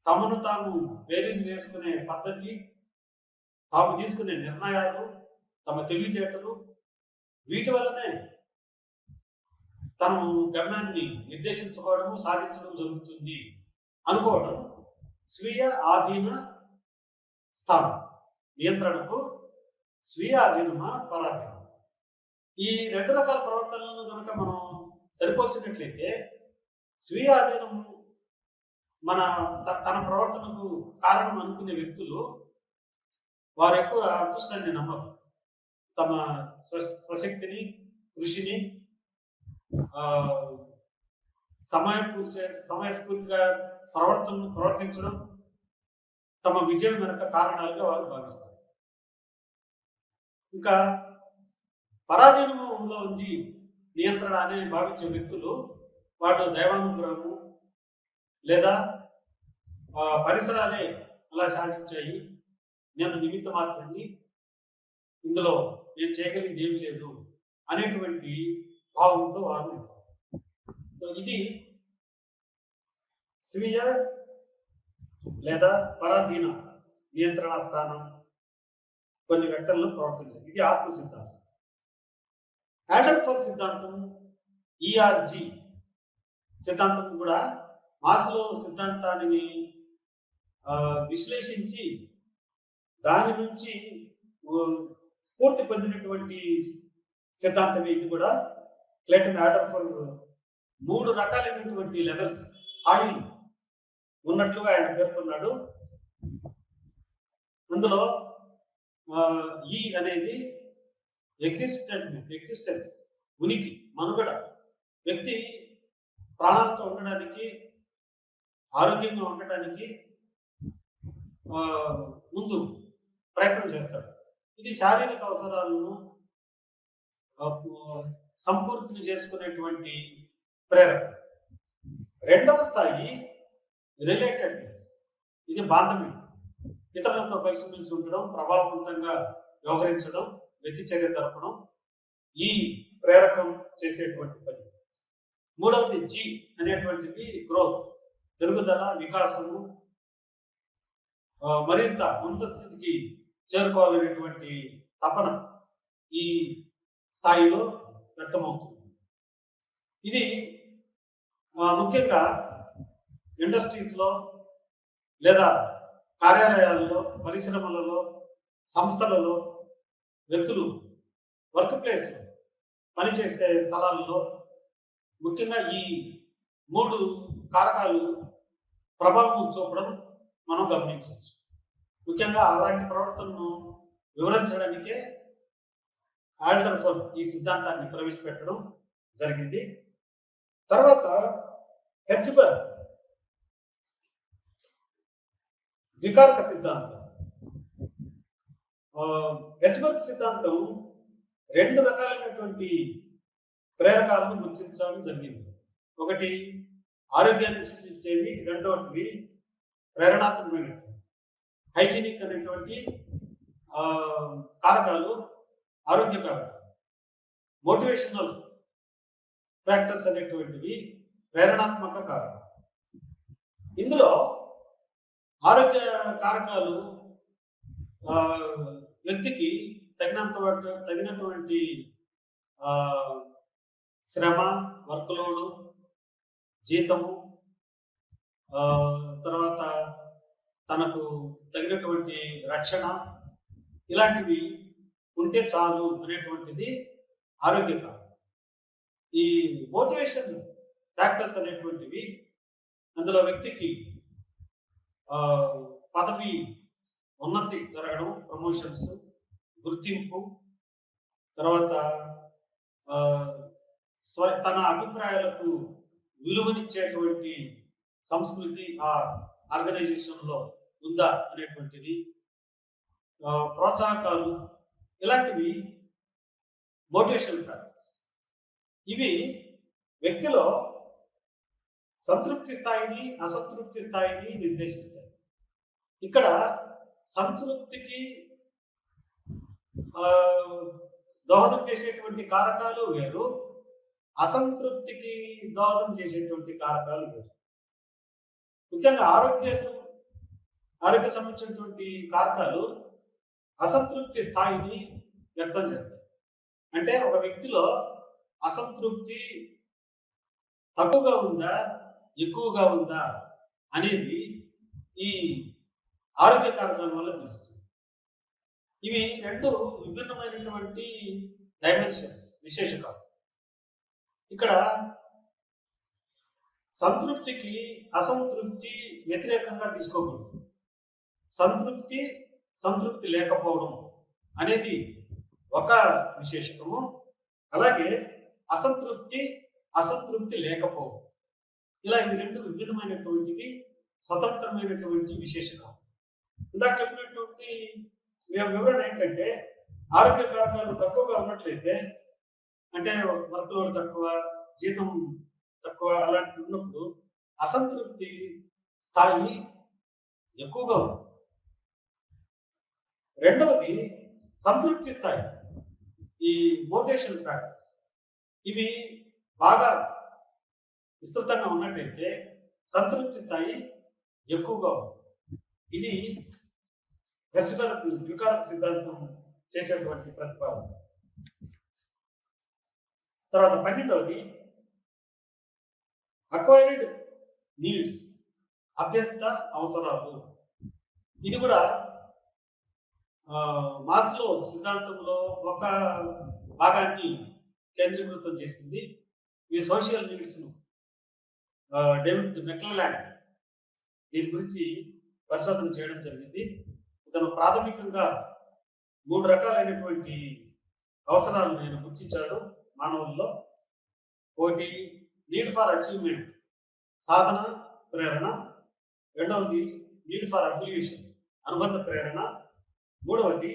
తమను తాము బేరీజు వేసుకునే పద్ధతి, తాము తీసుకునే నిర్ణయాలు, తమ తెలివితేటలు, వీటి వల్లనే తను గమ్యాన్ని నిర్దేశించుకోవడము, సాధించడం జరుగుతుంది అనుకోవడం స్వీయ ఆధీన స్థానం. నియంత్రణకు స్వీయ ఆధీనమా, పరాధీనం. ఈ రెండు రకాల ప్రవర్తనలను కనుక మనం సరిపోల్చినట్లయితే, స్వీయ ఆధీనం తన ప్రవర్తనకు కారణం అనుకునే వ్యక్తులు వారు ఎక్కువ అదృష్టాన్ని నమ్మరు. తమ స్వశక్తిని, కృషిని, సమయస్ఫూర్తిగా ప్రవర్తించడం తమ విజయం వెనక కారణాలుగా వారు భావిస్తారు. ఇంకా పరాధీనంలో ఉంది నియంత్రణ అనే భావించే వ్యక్తులు వాళ్ళు దైవానుగ్రహము లేదా పరిసరాలే అలా సాధించాయి, నేను నిమిత్త మాత్రాన్ని, ఇందులో నేను చేయగలిగింది ఏమీ లేదు అనేటువంటి భావంతో వారు ఉంటారు. ఇది స్వీయ లేదా పరాధీన నియంత్రణ స్థానం కొన్ని వ్యక్తులను ప్రవర్తించారు. ఇది ఆత్మ సిద్ధాంతం. ఆడల్ఫర్ సిద్ధాంతం, ఈఆర్జి సిద్ధాంతం కూడా మాస్లో సిద్ధాంతాన్ని విశ్లేషించి దాని నుంచి స్ఫూర్తి పొందినటువంటి సిద్ధాంతమే ఇది కూడా. క్లెటన్ ఆడల్ఫర్ 3 రకాలైనటువంటి లెవెల్స్, స్థాయిలు ఉన్నట్లుగా ఆయన పేర్కొన్నాడు. అందులో ఈ అనేది ఎగ్జిస్టెన్స్, ఉనికి, మనుగడ. వ్యక్తి ప్రాణాలతో ఉండడానికి, ఆరోగ్యంగా ఉండటానికి ముందు ప్రయత్నం చేస్తాడు. ఇది శారీరక అవసరాలను సంపూర్తిని చేసుకునేటువంటి ప్రేరణ. రెండవ స్థాయి రిలేటెడ్నెస్. ఇది బాంధవ్యం, ఇతరులతో కలిసిమెలిసి ఉండడం, ప్రభావవంతంగా వ్యవహరించడం, వ్యతిచర్య జరపడం ఈ ప్రేరకం చేసేటువంటి పని. మూడవది జి అనేటువంటిది గ్రోత్, పెరుగుదల, వికాసము, మరింత ఉన్నత స్థితికి చేరుకోవాలనేటువంటి తపన ఈ స్థాయిలో వ్యక్తమవుతుంది. ఇది ముఖ్యంగా ఇండస్ట్రీస్లో లేదా కార్యాలయాల్లో, పరిశ్రమలలో, సంస్థలలో, వ్యక్తులు వర్క్ ప్లేస్లో, పనిచేసే స్థలాల్లో ముఖ్యంగా ఈ 3 కారకాలు ప్రభావం చూపడం మనం గమనించవచ్చు. ముఖ్యంగా అలాంటి ప్రవర్తనను వివరించడానికే ఆల్డర్ఫర్ ఈ సిద్ధాంతాన్ని ప్రవేశపెట్టడం జరిగింది. తర్వాత హెర్జ్బర్గ్ ద్వికారక సిద్ధాంతం. హెర్జ్బర్గ్ సిద్ధాంతం 2 రకాలైనటువంటి ప్రేరకాలను గుర్తించడం జరిగింది. ఒకటి ఆరోగ్యాన్ని సృష్టించేవి, రెండవది ప్రేరణాత్మకమైనటువంటి హైజీనిక్ అనేటువంటి కారకాలు, ఆరోగ్య కారకాలు. మోటివేషనల్ ఫ్యాక్టర్స్ అనేటువంటివి ప్రేరణాత్మక కారకాలు. ఇందులో ఆరోగ్య కారకాలు వ్యక్తికి తగినటువంటి శ్రమ, వర్క్లోడు, జీతము, తర్వాత తనకు తగినటువంటి రక్షణ, ఇలాంటివి ఉంటే చాలు అనేటువంటిది ఆరోగ్యకారం. ఈ మోటివేషన్ ఫ్యాక్టర్స్ అనేటువంటివి అందులో వ్యక్తికి పదవి ఉన్నతి జరగడం, ప్రమోషన్స్, గుర్తింపు, తర్వాత తన అభిప్రాయాలకు విలువనిచ్చేటువంటి సంస్కృతి ఆ ఆర్గనైజేషన్లో ఉందా అనేటువంటిది, ప్రోత్సాహకాలు, ఇలాంటివి మోటివేషనల్ ఫ్యాక్టర్స్. ఇవి వ్యక్తిలో సంతృప్తి స్థాయిని, అసంతృప్తి స్థాయిని నిర్దేశిస్తాయి. ఇక్కడ సంతృప్తికి దోహదం చేసేటువంటి కారకాలు వేరు, అసంతృప్తికి దోహదం చేసేటువంటి కారకాలు వేరు. ముఖ్యంగా ఆరోగ్య సంబంధించినటువంటి కారకాలు అసంతృప్తి స్థాయిని వ్యక్తం చేస్తాయి. అంటే ఒక వ్యక్తిలో అసంతృప్తి తక్కువగా ఉందా, ఎక్కువగా ఉందా అనేది ఈ ఆరోగ్య కారకాల వల్ల తెలుస్తుంది. ఇవి రెండు విభిన్నమైనటువంటి డైమెన్షన్స్, విశేషకాలు. ఇక్కడ సంతృప్తికి అసంతృప్తి వ్యతిరేకంగా తీసుకోకూడదు. సంతృప్తి లేకపోవడం అనేది ఒక విశేషకము, అలాగే అసంతృప్తి లేకపోవడం, ఇలా ఇవి రెండు విభిన్నమైనటువంటివి, స్వతంత్రమైనటువంటి విశేషకాలు. ఇందాక చెప్పినటువంటి వివరణ ఏంటంటే, ఆరోగ్య కారకాలు తక్కువగా ఉన్నట్లయితే, అంటే వర్క్ లోడ్ తక్కువ, జీతం తక్కువ, అలాంటి ఉన్నప్పుడు అసంతృప్తి స్థాయి ఎక్కువగా ఉంది. రెండవది సంతృప్తి స్థాయి, ఈ మోటివేషన్ ఫ్యాక్టర్స్, ఇవి బాగా విస్తృతంగా ఉన్నట్టయితే సంతృప్తి స్థాయి ఎక్కువగా ఉంది. ఇది ద్వికారక సిద్ధాంతం చేసేటువంటి ప్రతిపాదన. తర్వాత 12వది అక్వైర్డ్ నీడ్స్, అభ్యస్త అవసరాలు. ఇది కూడా మాస్లో సిద్ధాంతంలో ఒక భాగాన్ని కేంద్రీకృతం చేసింది. ఈ సోషల్ నీడ్స్ను డేవిడ్ మెక్లెలాండ్ దీని గురించి పరిశోధన చేయడం జరిగింది. ఇతను ప్రాథమికంగా 3 రకాలైనటువంటి అవసరాలను ఆయన గుర్తించాడు మానవుల్లో. ఒకటి నీడ్ ఫర్ అచీవ్మెంట్, సాధన, ప్రేరణ. రెండవది నీడ్ ఫర్ అఫిలియేషన్, అనుబంధ ప్రేరణ. మూడవది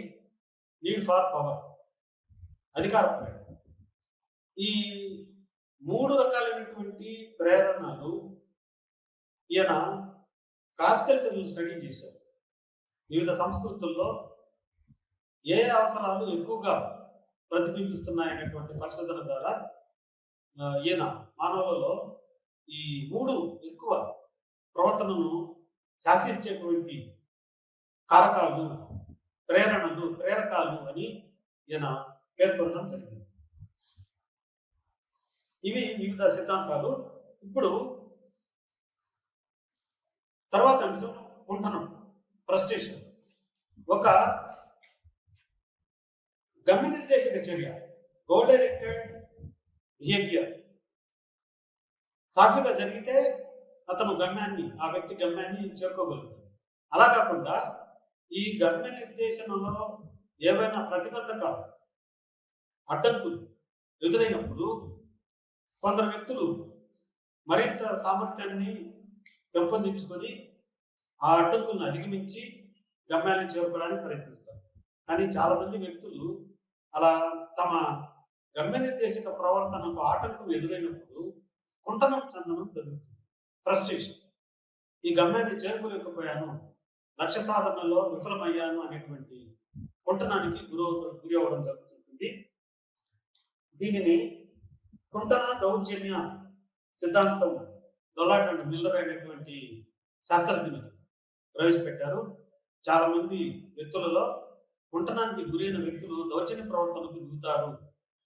నీడ్ ఫర్ పవర్, అధికార ప్రేరణ. ఈ 3 రకాలైనటువంటి ప్రేరణలు ఈయన క్రాస్ కల్చరల్ స్టడీ చేశారు. వివిధ సంస్కృతుల్లో ఏ అవసరాలు ఎక్కువగా ప్రతిబింబిస్తున్నాయనేటువంటి పరిశోధన ద్వారా ఈయన మానవులలో ఈ 3 ఎక్కువ ప్రవర్తనను శాసించేటువంటి కారకాలు, ప్రేరకాలు అని ఈయన పేర్కొనడం జరిగింది. ఇవి వివిధ సిద్ధాంతాలు. ఇప్పుడు తర్వాత అంశం కుంఠనం, ఫ్రస్ట్రేషన్. ఒక గమ్య నిర్దేశక చర్య, గోల్ డైరెక్టెడ్ బిహేవియర్ సాఫీగా జరిగితే ఆ వ్యక్తి గమ్యాన్ని చేరుకోగలుగుతాడు. అలా కాకుండా ఈ గమ్య నిర్దేశనంలో ఏవైనా ప్రతిబంధకాలు, అడ్డంకులు ఎదురైనప్పుడు కొందరు వ్యక్తులు మరింత సామర్థ్యాన్ని పెంపొందించుకొని ఆ అడ్డంకులను అధిగమించి గమ్యాన్ని చేరుకోవడానికి ప్రయత్నిస్తారు. కానీ చాలా మంది వ్యక్తులు అలా తమ గమ్య నిర్దేశక ప్రవర్తనకు ఆటంకం ఎదురైనప్పుడు కుంఠనం చెందడం జరుగుతుంది. ఫ్రస్ట్రేషన్, ఈ గమ్యాన్ని చేరుకోలేకపోయాను, లక్ష్య సాధనలో విఫలమయ్యాను అనేటువంటి కుంఠనానికి గురి అవ్వడం జరుగుతుంటుంది. దీనిని కుంఠన దౌర్జన్య సిద్ధాంతం డొలాట్ అండ్ మిల్లర్ అనేటువంటి శాస్త్రజ్ఞులు ప్రవేశపెట్టారు. చాలా మంది వ్యక్తులలో కుంఠనానికి గురైన వ్యక్తులు దౌర్జన్య ప్రవర్తనకు దిగుతారు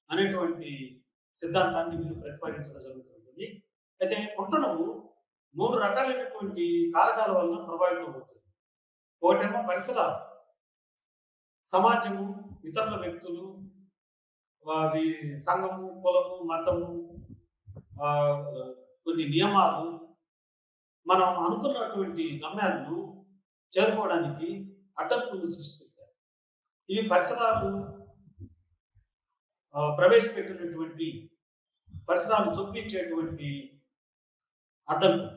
అనేటువంటి సిద్ధాంతాన్ని మీరు ప్రతిపాదించడం జరుగుతుంది. అయితే కుంఠనము 3 రకాలైనటువంటి కారకాల వలన ప్రభావితం అవుతుంది. ఒకటేమో పరిసరాలు, సమాజము, ఇతరుల వ్యక్తులు, సంఘము, కులము, మతము, కొన్ని నియమాలు మనం అనుకున్నటువంటి గమ్యాలను చేరుకోవడానికి అడ్డంకులు సృష్టిస్తాయి. ఇవి పరిసరాలు ప్రవేశపెట్టినటువంటి పరిసరాలు చొప్పించేటువంటి అడ్డంకులు.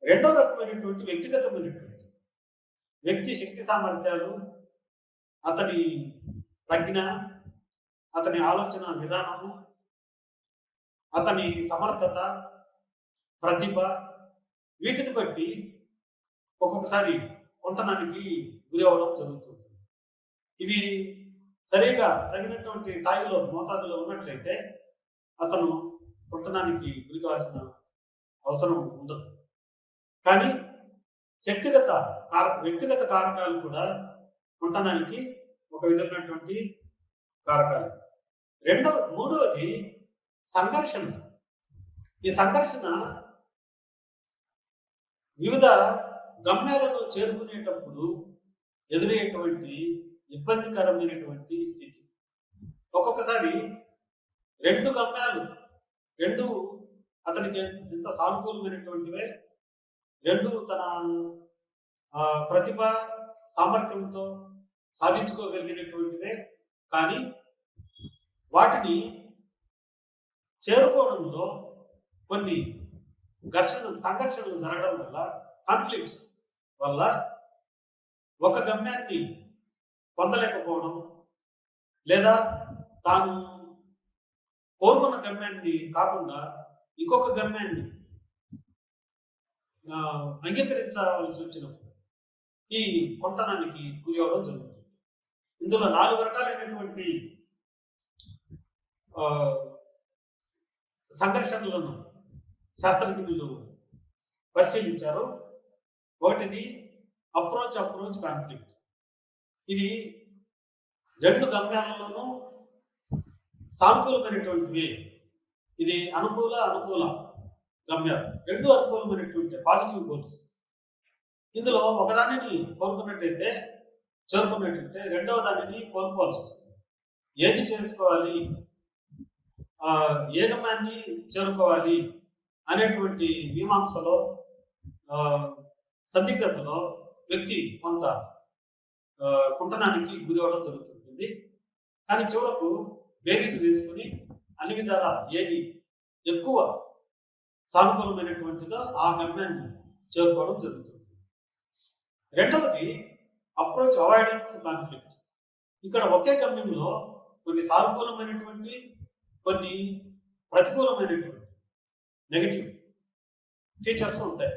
రెండో రకమైనటువంటి వ్యక్తిగతమైనటువంటి వ్యక్తి శక్తి సామర్థ్యాలు, అతని ప్రజ్ఞ, అతని ఆలోచన విధానము, అతని సమర్థత, ప్రతిభ, వీటిని బట్టి ఒక్కొక్కసారి కుంటనానికి గురి అవ్వడం జరుగుతుంది. ఇవి సరిగా తగినటువంటి స్థాయిలో మోతాదులో ఉన్నట్లయితే అతను కుంటనానికి గురి కావాల్సిన అవసరం ఉండదు. కానీ వ్యక్తిగత కారకాలు కూడా కుంటనానికి ఒక విధమైనటువంటి కారకాలు. మూడవది సంఘర్షణ. ఈ సంఘర్షణ వివిధ గమ్యాలను చేరుకునేటప్పుడు ఎదురయ్యేటువంటి ఇబ్బందికరమైనటువంటి స్థితి. ఒక్కొక్కసారి రెండు గమ్యాలు అతనికి ఎంత సానుకూలమైనటువంటివే, రెండు తన ప్రతిభ సామర్థ్యంతో సాధించుకోగలిగినటువంటివే, కానీ వాటిని చేరుకోవడంలో కొన్ని సంఘర్షణలు జరగడం వల్ల, కాన్ఫ్లిక్ట్స్ వల్ల ఒక గమ్యాన్ని పొందలేకపోవడం, లేదా తాను కోరుకున్న గమ్యాన్ని కాకుండా ఇంకొక గమ్యాన్ని అంగీకరించవలసి వచ్చినప్పుడు ఈ కుంటనానికి గురి అవ్వడం జరుగుతుంది. ఇందులో 4 రకాలైనటువంటి సంఘర్షణలను శాస్త్రజ్ఞులు పరిశీలించారు. ఒకటిది అప్రోచ్ కాన్ఫ్లిక్ట్. ఇది రెండు గమ్యాలలోనూ సానుకూలమైనటువంటివి. ఇది అనుకూల గమ్యాలు, రెండు అనుకూలమైనటువంటి పాజిటివ్ గోల్స్. ఇందులో ఒకదానిని కోరుకున్నట్టయితే చేరుకున్నట్టయితే రెండవ దానిని కోల్పోవాల్సి వస్తుంది. ఏది చేసుకోవాలి, ఏ గమ్యాన్ని చేరుకోవాలి అనేటువంటి మీమాంసలో, సందిగ్ధతలో వ్యక్తి కొంత కుంటనానికి గురి అవ్వడం జరుగుతుంటుంది. కానీ చివరకు బేరీస్ వేసుకుని అన్ని విధాల ఏది ఎక్కువ సానుకూలమైనటువంటిదో ఆ గమ్యాన్ని చేరుకోవడం జరుగుతుంది. రెండవది అప్రోచ్ అవాయిడెన్స్ కాన్ఫ్లిక్ట్. ఇక్కడ ఒకే గమ్యంలో కొన్ని సానుకూలమైనటువంటి, కొన్ని ప్రతికూలమైనటువంటి నెగటివ్ ఫీచర్స్ ఉంటాయి,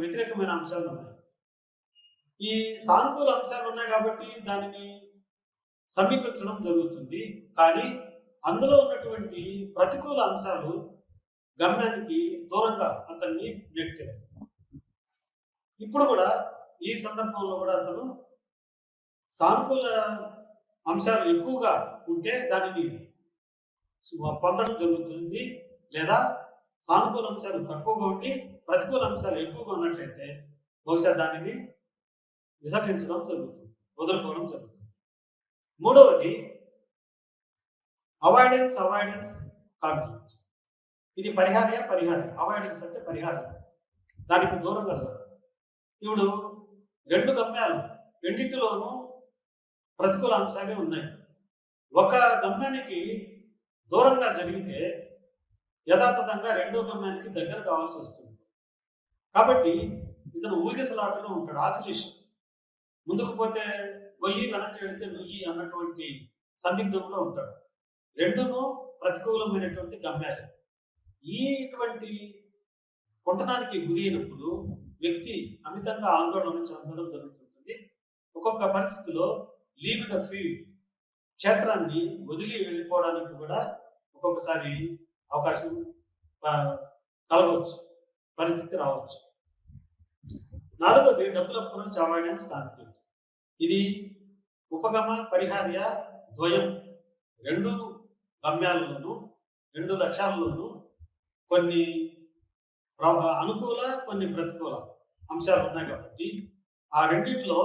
వ్యతిరేకమైన అంశాలు ఉన్నాయి. ఈ సానుకూల అంశాలు ఉన్నాయి కాబట్టి దానిని సమీపించడం జరుగుతుంది. కానీ అందులో ఉన్నటువంటి ప్రతికూల అంశాలు గమ్యానికి దూరంగా అతన్ని నెట్టివేస్తాయి. ఇప్పుడు కూడా ఈ సందర్భంలో కూడా అతను సానుకూల అంశాలు ఎక్కువగా ఉంటే దానిని పొందడం జరుగుతుంది, లేదా సానుకూల అంశాలు తక్కువగా ఉండి ప్రతికూల అంశాలు ఎక్కువగా ఉన్నట్లయితే బహుశా దానిని విసర్జించడం జరుగుతుంది, వదులుకోవడం జరుగుతుంది. మూడవది అవాయిడెన్స్ కాన్ఫ్లిక్ట్. ఇది పరిహార్య. అవాయిడెన్స్ అంటే పరిహారం, దానికి దూరంగా జరగదు. ఇప్పుడు రెండు గమ్యాలు, రెండింటిలోనూ ప్రతికూల అంశాలే ఉన్నాయి. ఒక గమ్యానికి దూరంగా జరిగితే యథాతథంగా రెండో గమ్యానికి దగ్గర కావాల్సి వస్తుంది. కాబట్టి ఇతను ఊగిసలాటలో ఉంటాడు, ఆసిలేషన్. ముందుకు పోతే గొయ్యి, వెనక్కి వెళితే నొయ్యి అన్నటువంటి సందిగ్ధంలో ఉంటాడు. రెండును ప్రతికూలమైనటువంటి గమ్యాలే. ఇటువంటి కుంటనానికి గురి అయినప్పుడు వ్యక్తి అమితంగా ఆందోళన చెందడం జరుగుతుంటుంది. ఒక్కొక్క పరిస్థితిలో లీవ్ ద ఫీల్డ్, క్షేత్రాన్ని వదిలి వెళ్ళిపోవడానికి కూడా ఒక్కొక్కసారి అవకాశం కలగవచ్చు, పరిస్థితి రావచ్చు. నాలుగోది డబుల్ అప్రోచ్ అవాయిడెన్స్ కాన్ఫ్లిక్ట్. ఇది ఉపగమ పరిహార్య ద్వయం, రెండు గమ్యాలలోనూ, రెండు లక్ష్యాలలోనూ కొన్ని అనుకూల, కొన్ని ప్రతికూల అంశాలు ఉన్నాయి. కాబట్టి ఆ రెండింటిలో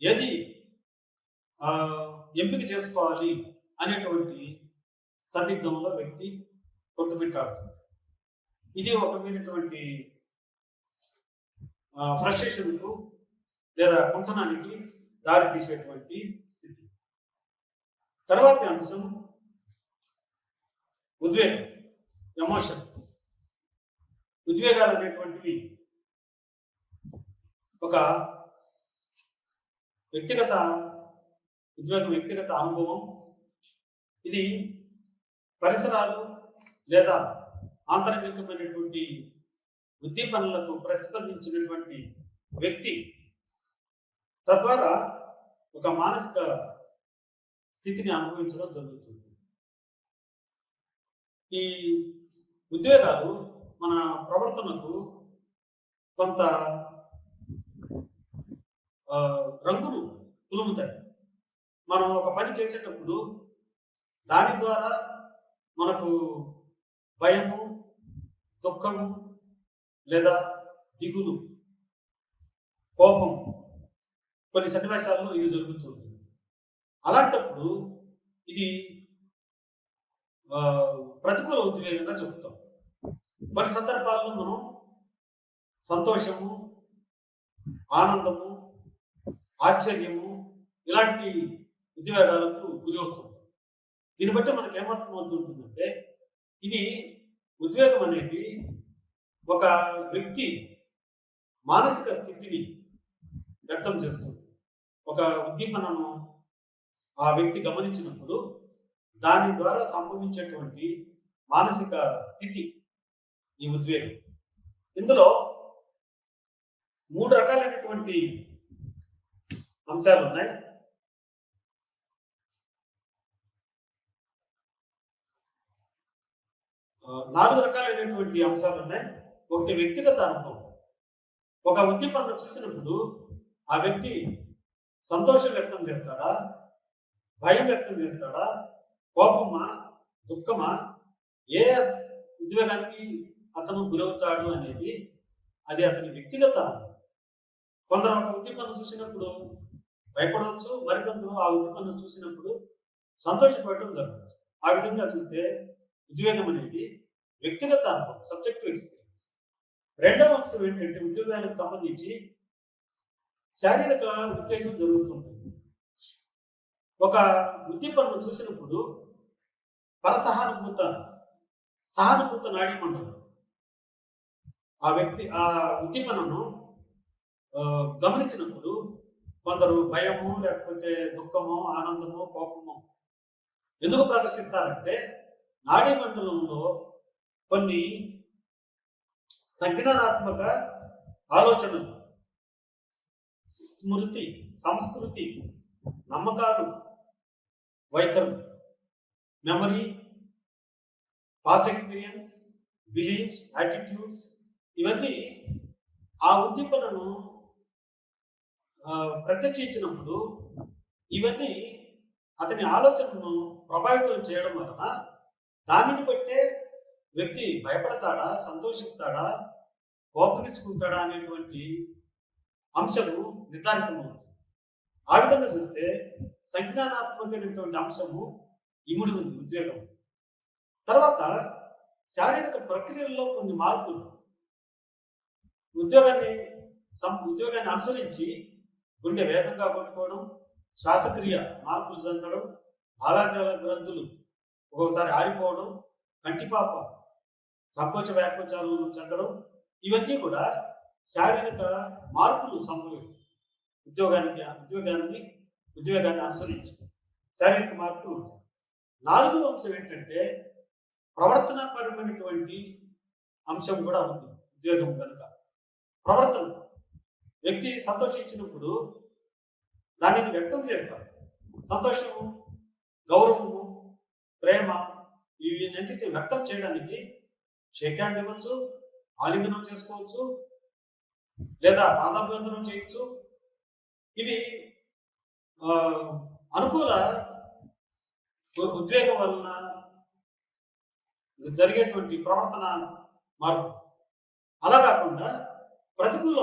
ఏది ఎంపిక చేసుకోవాలి అనేటువంటి సందిగ్ధంలో వ్యక్తి కొట్టుమిట్టాడుతుంది. ఇది ఒక మీనటువంటి ఫ్రస్ట్రేషన్కు లేదా కుంఠనానికి దారి తీసేటువంటి స్థితి. తర్వాతి అంశం ఉద్వేగం, ఎమోషన్స్. ఉద్వేగాలు అనేటువంటివి ఒక వ్యక్తిగత ఉద్వేగం, వ్యక్తిగత అనుభవం. ఇది పరిసరాలు లేదా ఆంతరికమైనటువంటి ఉద్దీపనలకు ప్రతిస్పందించినటువంటి వ్యక్తి తద్వారా ఒక మానసిక స్థితిని అనుభవించడం జరుగుతుంది. ఈ ఉద్వేగాలు మన ప్రవర్తనకు కొంత రంగును పులుముతాయి. మనం ఒక పని చేసేటప్పుడు దాని ద్వారా మనకు భయము, దుఃఖము లేదా దిగులు, కోపం కొన్ని సన్నివేశాల్లో ఇది జరుగుతుంది. అలాంటప్పుడు ఇది ప్రతికూల ఉద్వేగంగా చెబుతాం. కొన్ని సందర్భాల్లో మనం సంతోషము, ఆనందము, ఆశ్చర్యము ఇలాంటి ఉద్వేగాలకు గురి అవుతుంటాం. దీన్ని బట్టి మనకు ఏమర్థమవుతుంటుందంటే ఇది ఉద్వేగం అనేది ఒక వ్యక్తి మానసిక స్థితిని వ్యక్తం చేస్తుంది. ఒక ఉద్దీపనను ఆ వ్యక్తి గమనించినప్పుడు దాని ద్వారా సంభవించేటువంటి మానసిక స్థితి ఈ ఉద్వేగం. ఇందులో 3 రకాలైనటువంటి అంశాలు ఉన్నాయి. నాలుగు రకాలైనటువంటి అంశాలు ఉన్నాయి. ఒకటి వ్యక్తిగత అనుభవం. ఒక ఉద్దీపనను చూసినప్పుడు ఆ వ్యక్తి సంతోషం వ్యక్తం చేస్తాడా, భయం వ్యక్తం చేస్తాడా, కోపమా, దుఃఖమా, ఏ ఉద్వేగానికి అతను గురవుతాడు అనేది అది అతని వ్యక్తిగత అనుభవం. కొందరు ఒక ఉద్దీపనను చూసినప్పుడు భయపడవచ్చు, మరికొందరు ఆ ఉద్దీపనను చూసినప్పుడు సంతోషపడటం జరగవచ్చు. ఆ విధంగా చూస్తే ఉద్వేగం అనేది వ్యక్తిగత అనుభవం, సబ్జెక్టివ్ ఎక్స్పీరియన్స్. రెండవ అంశం ఏంటంటే ఉద్వేగానికి సంబంధించి శారీరక ఉత్తేజం జరుగుతుంటుంది. ఒక ఉద్దీపనను చూసినప్పుడు సహానుభూత నాడీ మండలం ఆ వ్యక్తి ఆ ఉద్దీపనను గమనించినప్పుడు కొందరు భయము, లేకపోతే దుఃఖము, ఆనందము, కోపము ఎందుకు ప్రదర్శిస్తారంటే నాడీ మండలంలో కొన్ని సంజ్ఞానాత్మక ఆలోచనలు, స్మృతి, సంస్కృతి, నమ్మకాలు, వైఖరు, memory, past experience, beliefs, attitudes ఇవన్నీ ఆ ఉద్దీపనను ప్రత్యక్షించినప్పుడు ఇవన్నీ అతని ఆలోచనను ప్రభావితం చేయడం వలన దానిని బట్టే వ్యక్తి భయపడతాడా, సంతోషిస్తాడా, కోపగించుకుంటాడా అనేటువంటి అంశము నిర్ధారితమవుతుంది. ఆ విధంగా చూస్తే సంజ్ఞానాత్మకమైనటువంటి అంశము ఇముడి ఉంది ఉద్వేగం. తర్వాత శారీరక ప్రక్రియల్లో కొన్ని మార్పులు ఉద్యోగాన్ని అనుసరించి గుండె వేగంగా కొట్టుకోవడం, శ్వాసక్రియ మార్పులు చెందడం, లాలాజల గ్రంథులు ఒక్కొక్కసారి ఆరిపోవడం, కంటిపాప సంకోచ వ్యాకోచాలను చెందడం ఇవన్నీ కూడా శారీరక మార్పులు సంభవిస్తాయి. ఉద్వేగాన్ని అనుసరించి శారీరక మార్పులు ఉంటాయి. నాలుగవ అంశం ఏంటంటే ప్రవర్తనాపరమైనటువంటి అంశం కూడా ఉంది ఉద్వేగం కనుక. ప్రవర్తన, వ్యక్తి సంతోషించినప్పుడు దానిని వ్యక్తం చేస్తారు. సంతోషము, గౌరవము, ప్రేమ ఇవన్నింటినీ వ్యక్తం చేయడానికి షేక్ హ్యాండ్ ఇవ్వచ్చు, ఆలింగనం చేసుకోవచ్చు, లేదా పాదాభివందనం చేయొచ్చు. ఇవి అనుకూల ఉద్వేగం వలన జరిగేటువంటి ప్రవర్తన మార్పు. అలా కాకుండా ప్రతికూల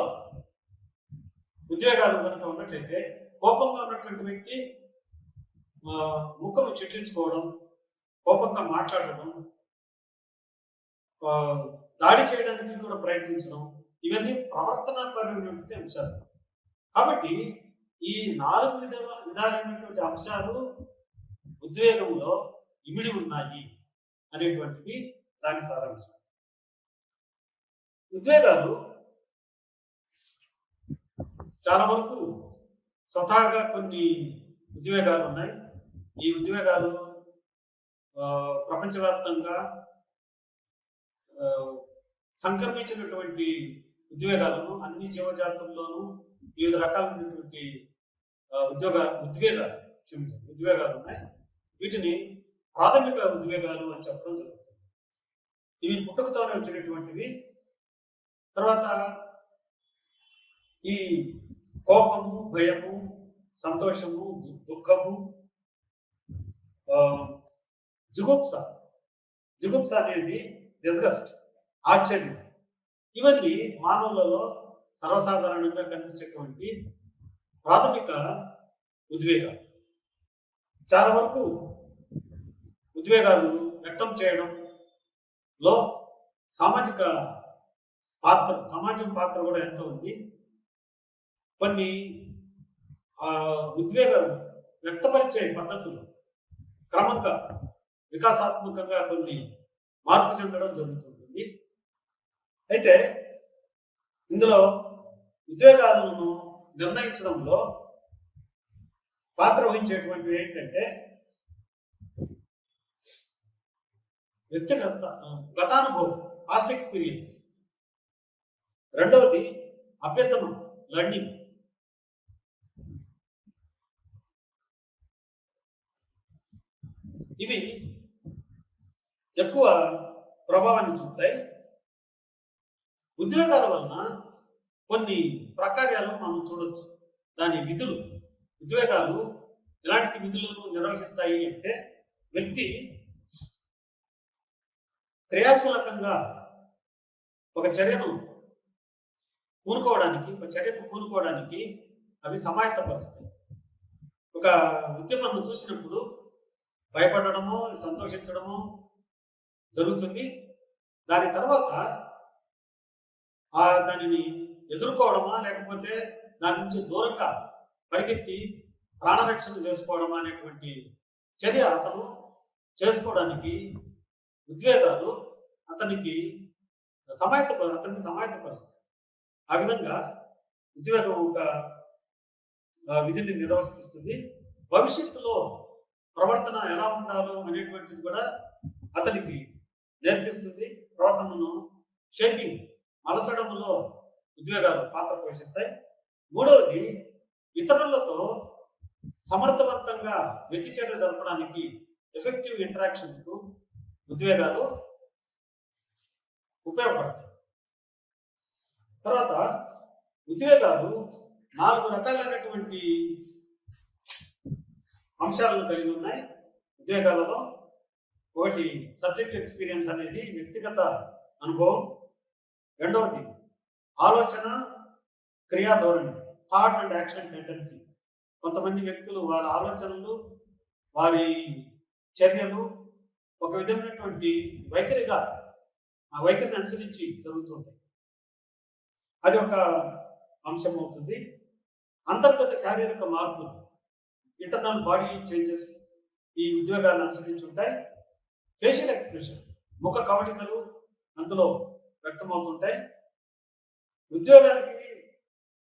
ఉద్వేగాలు కనుక ఉన్నట్లయితే కోపంగా ఉన్నటువంటి వ్యక్తి ముఖము చిట్లించుకోవడం, కోపంగా మాట్లాడడం, దాడి చేయడానికి కూడా ప్రయత్నించడం, ఇవన్నీ ప్రవర్తనాపరమైనటువంటి అంశాలు. కాబట్టి ఈ 4 విధాలైనటువంటి అంశాలు ఉద్వేగంలో ఇమిడి ఉన్నాయి అనేటువంటిది దాని సారాంశం. ఉద్వేగాలు చాలా వరకు స్వతహాగా కొన్ని ఉద్వేగాలు ఉన్నాయి. ఈ ఉద్వేగాలు ప్రపంచవ్యాప్తంగా సంక్రమించినటువంటి ఉద్వేగాలను అన్ని జీవజాతుల్లోనూ వివిధ రకాలైనటువంటి ఉద్వేగాలు ఉన్నాయి. వీటిని ప్రాథమిక ఉద్వేగాలు అని చెప్పడం జరుగుతుంది. ఇవి పుట్టుకతోనే వచ్చినటువంటివి. తర్వాత ఈ కోపము, భయము, సంతోషము, దుఃఖము, జుగుప్స అనేది డిస్గస్ట్, ఆశ్చర్యం, ఇవన్నీ మానవులలో సర్వసాధారణంగా కనిపించేటువంటి ప్రాథమిక ఉద్వేగాలు. చాలా వరకు ఉద్వేగాలు వ్యక్తం చేయడంలో సమాజం పాత్ర కూడా ఎంతో ఉంది. కొన్ని ఉద్వేగాలు వ్యక్తపరిచే పద్ధతులు క్రమంగా వికాసాత్మకంగా కొన్ని మార్పు చెందడం జరుగుతుంటుంది. అయితే ఇందులో ఉద్వేగాలను నిర్ణయించడంలో పాత్ర వహించేటువంటివి ఏంటంటే గతానుభవం, పాస్ట్ ఎక్స్పీరియన్స్. రెండవది అభ్యసనం, లర్నింగ్. ఇవి ఎక్కువ ప్రభావాన్ని చూపుతాయి. ఉద్వేగాల వలన కొన్ని ప్రకార్యాలను మనం చూడొచ్చు. దాని విధులు, ఉద్వేగాలు ఎలాంటి విధులను నిర్వహిస్తాయి అంటే, వ్యక్తి క్రియాశీలకంగా ఒక చర్యను పూనుకోవడానికి అవి సమాయత్తపరుస్తాయి. ఒక ఉద్యమాన్ని చూసినప్పుడు భయపడడమో సంతోషించడమో జరుగుతుంది. దాని తర్వాత దానిని ఎదుర్కోవడమా లేకపోతే దాని నుంచి దూరంగా పరిగెత్తి ప్రాణరక్షణ చేసుకోవడమా అనేటువంటి చర్య అతను చేసుకోవడానికి ఉద్వేగాలు అతనికి సమాయత్తపరుస్తాయి. ఆ విధంగా ఉద్వేగం ఒక విధిని నిర్వర్తిస్తుంది. భవిష్యత్తులో ప్రవర్తన ఎలా ఉండాలో అనేటువంటిది కూడా అతనికి నేర్పిస్తుంది. ప్రవర్తనను షేపింగ్, మలచడంలో ఉద్వేగాలు పాత్ర పోషిస్తాయి. మూడవది, ఇతరులతో సమర్థవంతంగా వ్యతిచర్య జరపడానికి, ఎఫెక్టివ్ ఇంటరాక్షన్కు ఉద్వేగాలు ఉపయోగపడతాయి. తర్వాత ఉద్వేగాలు 4 రకాలైనటువంటి అంశాలను కలిగి ఉన్నాయి. ఉద్వేగాలలో ఒకటి సబ్జెక్ట్ ఎక్స్పీరియన్స్ అనేది వ్యక్తిగత అనుభవం. రెండవది ఆలోచన, క్రియాధోరణి, థాట్ అండ్ యాక్షన్ టెండెన్సీ. కొంతమంది వ్యక్తులు వారి ఆలోచనలు, వారి చర్యలు ఒక విధమైనటువంటి ఆ వైఖరిని అనుసరించి జరుగుతుంటాయి. అది ఒక అంశం అవుతుంది. అంతర్గత శారీరక మార్పులు, ఇంటర్నల్ బాడీ చేంజెస్ ఈ ఉద్వేగాలను అనుసరించి ఉంటాయి. ఫేషియల్ ఎక్స్ప్రెషన్, ముఖ కవళికలు అందులో వ్యక్తమవుతుంటాయి. ఉద్యోగానికి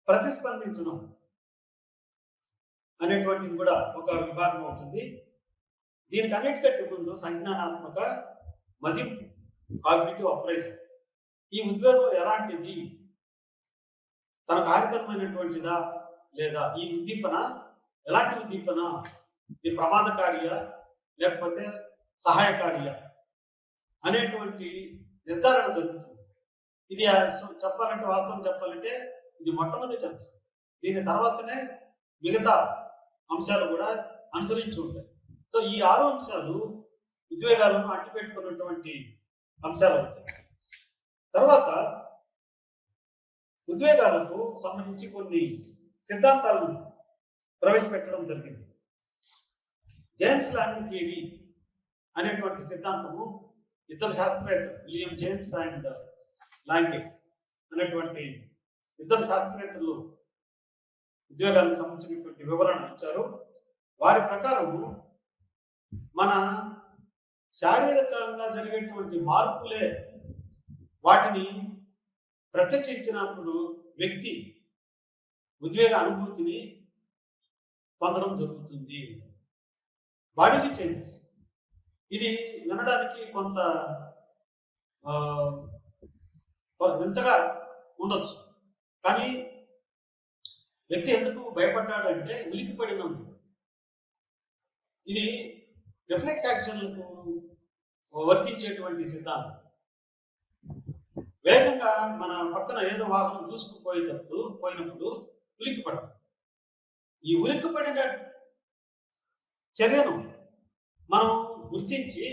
ప్రతిస్పందించడం అనేటువంటిది కూడా ఒక విభాగం అవుతుంది. దీనికి అన్నిటికంటే ముందు సంజ్ఞానాత్మక మదింపు, కాగ్నిటివ్ అప్రైజల్. ఈ ఉద్వేగం ఎలాంటిది, తనకు హానికరమైనటువంటిదా లేదా, ఈ ఉద్దీపన ఎలాంటి ఉద్దీపన, ఇది ప్రమాదకారియ లేకపోతే సహాయకారియ అనేటువంటి నిర్ధారణ జరుగుతుంది. ఇది వాస్తవం చెప్పాలంటే ఇది మొట్టమొదటి అంశం. దీని తర్వాతనే మిగతా అంశాలు కూడా అనుసరించి ఉంటాయి. సో ఈ 6 అంశాలు ఉద్వేగాలను అట్టిపెట్టుకున్నటువంటి అంశాలు అవుతాయి. తర్వాత ఉద్వేగాలకు సంబంధించి కొన్ని సిద్ధాంతాలను ప్రవేశపెట్టడం జరిగింది. జేమ్స్ లాంగ్ థియరీ అనేటువంటి సిద్ధాంతము ఇద్దరు శాస్త్రవేత్తలు, విలియం జేమ్స్ అండ్ లాంగే అనేటువంటి ఇద్దరు శాస్త్రవేత్తలు ఉద్యోగాలకు సంబంధించినటువంటి వివరణ ఇచ్చారు. వారి ప్రకారం మన శారీరకంగా జరిగేటువంటి మార్పులే వాటిని ప్రత్యక్షించినప్పుడు వ్యక్తి ఉద్వేగ అనుభూతిని పొందడం జరుగుతుంది. Bodily changes. ఇది వినడానికి కొంత వింతగా ఉండొచ్చు, కానీ వ్యక్తి ఎందుకు భయపడ్డాడంటే ఉలిక్కి పడినందుకు. ఇది రిఫ్లెక్స్ యాక్షన్లకు వర్తించేటువంటి సిద్ధాంతం. వేగంగా మన పక్కన ఏదో వాహనం పోయినప్పుడు ఉలిక్కి పడతాం. ఈ ఉలిక్కి పడిన చర్యను మనం గుర్తించి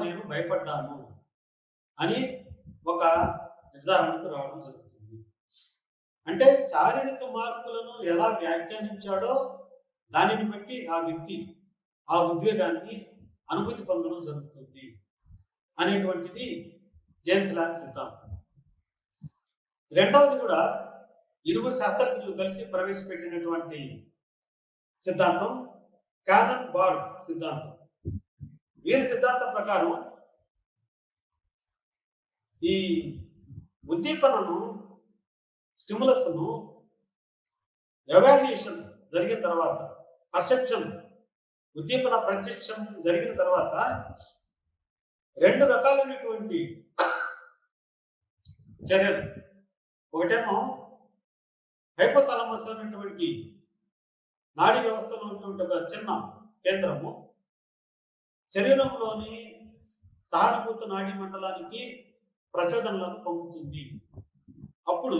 నేను భయపడ్డాను అని ఒక నిర్ధారణకు రావడం జరుగుతుంది. అంటే శారీరక మార్పులను ఎలా వ్యాఖ్యానించాడో దానిని బట్టి ఆ వ్యక్తి ఆ ఉద్వేగాన్ని అనుభూతి పొందడం జరుగుతుంది అనేటువంటిది జేమ్స్ లాంగ్ సిద్ధాంతం. రెండవది కూడా ఇరువురు శాస్త్రజ్ఞులు కలిసి ప్రవేశపెట్టినటువంటి సిద్ధాంతం కానన్ బార్డ్ సిద్ధాంతం. వీరి సిద్ధాంతం ప్రకారం ఈ ఉద్దీపనను, స్టిములస్ను ఎవాల్యుయేషన్ జరిగిన తర్వాత, పర్సెప్షన్, ఉద్దీపన ప్రత్యక్షం జరిగిన తర్వాత రెండు రకాలైనటువంటి చర్యలు. ఒకటేమో హైపోథాలమస్ అనేటువంటి నాడీ వ్యవస్థలో ఉన్నటువంటి ఒక చిన్న కేంద్రము శరీరంలోని సహానుభూత నాడీ మండలానికి ప్రచోదనలను పొందుతుంది. అప్పుడు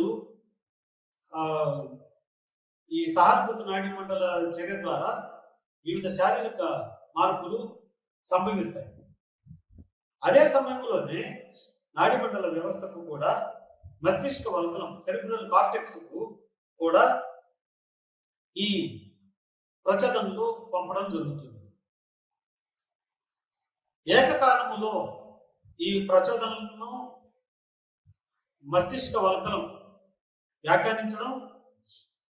ఈ సహానుభూత నాడీ మండల చర్య ద్వారా వివిధ శారీరక మార్పులు సంభవిస్తాయి. అదే సమయంలోనే నాడీ మండల వ్యవస్థకు కూడా, మస్తిష్క వల్కలం సెరిబ్రల్ కార్టెక్స్ కు కూడా ఈ ప్రచోదనలు పంపడం జరుగుతుంది. ఏకకాలంలో ఈ ప్రచోదనలను మస్తిష్క వల్కలం వ్యాఖ్యానించడం,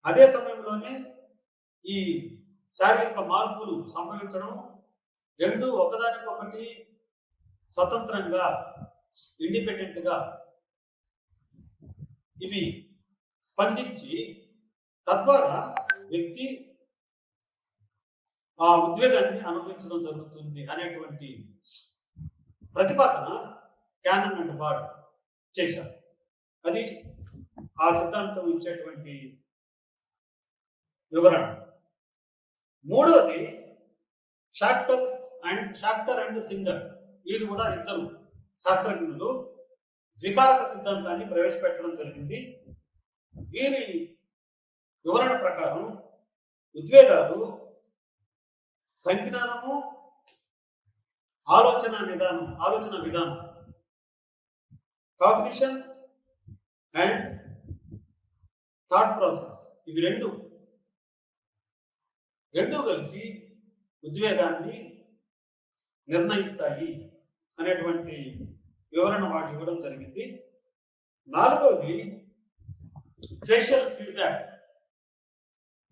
అదే సమయంలోనే ఈ శారీరక మార్పులు సంభవించడం, రెండు ఒకదానికొకటి స్వతంత్రంగా, ఇండిపెండెంట్గా ఇవి స్పందించి తద్వారా వ్యక్తి ఆ ఉద్వేగాన్ని అనుభవించడం జరుగుతుంది అనేటువంటి ప్రతిపాదన కానన్ అండ్ బార్డ్ చేశారు. అది ఆ సిద్ధాంతం ఇచ్చేటువంటి వివరణ. మూడవది షాక్టర్ అండ్ సింగర్. వీరు కూడా ఇద్దరు శాస్త్రజ్ఞులు ద్వికారక సిద్ధాంతాన్ని ప్రవేశపెట్టడం జరిగింది. వీరి వివరణ ప్రకారం ఉద్వేగాలు సంజ్ఞానము, ఆలోచన విధానం, కాగ్నిషన్ అండ్ థాట్ ప్రాసెస్, ఇవి రెండు కలిసి ఉద్వేగాన్ని నిర్ణయిస్తాయి అనేటువంటి వివరణ వాటి ఇవ్వడం జరిగింది. నాలుగవది ఫేషియల్ ఫీడ్బ్యాక్,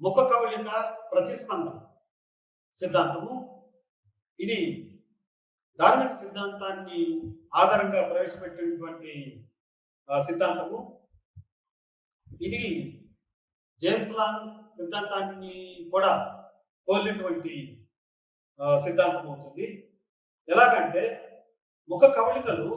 ముఖ కవళిక ప్రతిస్పందన సిద్ధాంతము. ఇది డార్విన్ సిద్ధాంతాన్ని ఆధారంగా ప్రవేశపెట్టినటువంటి సిద్ధాంతము. ఇది జేమ్స్ లాంగ్ సిద్ధాంతాన్ని కూడా పోలినటువంటి సిద్ధాంతం అవుతుంది. ఎలాగంటే ముఖ కవళికలు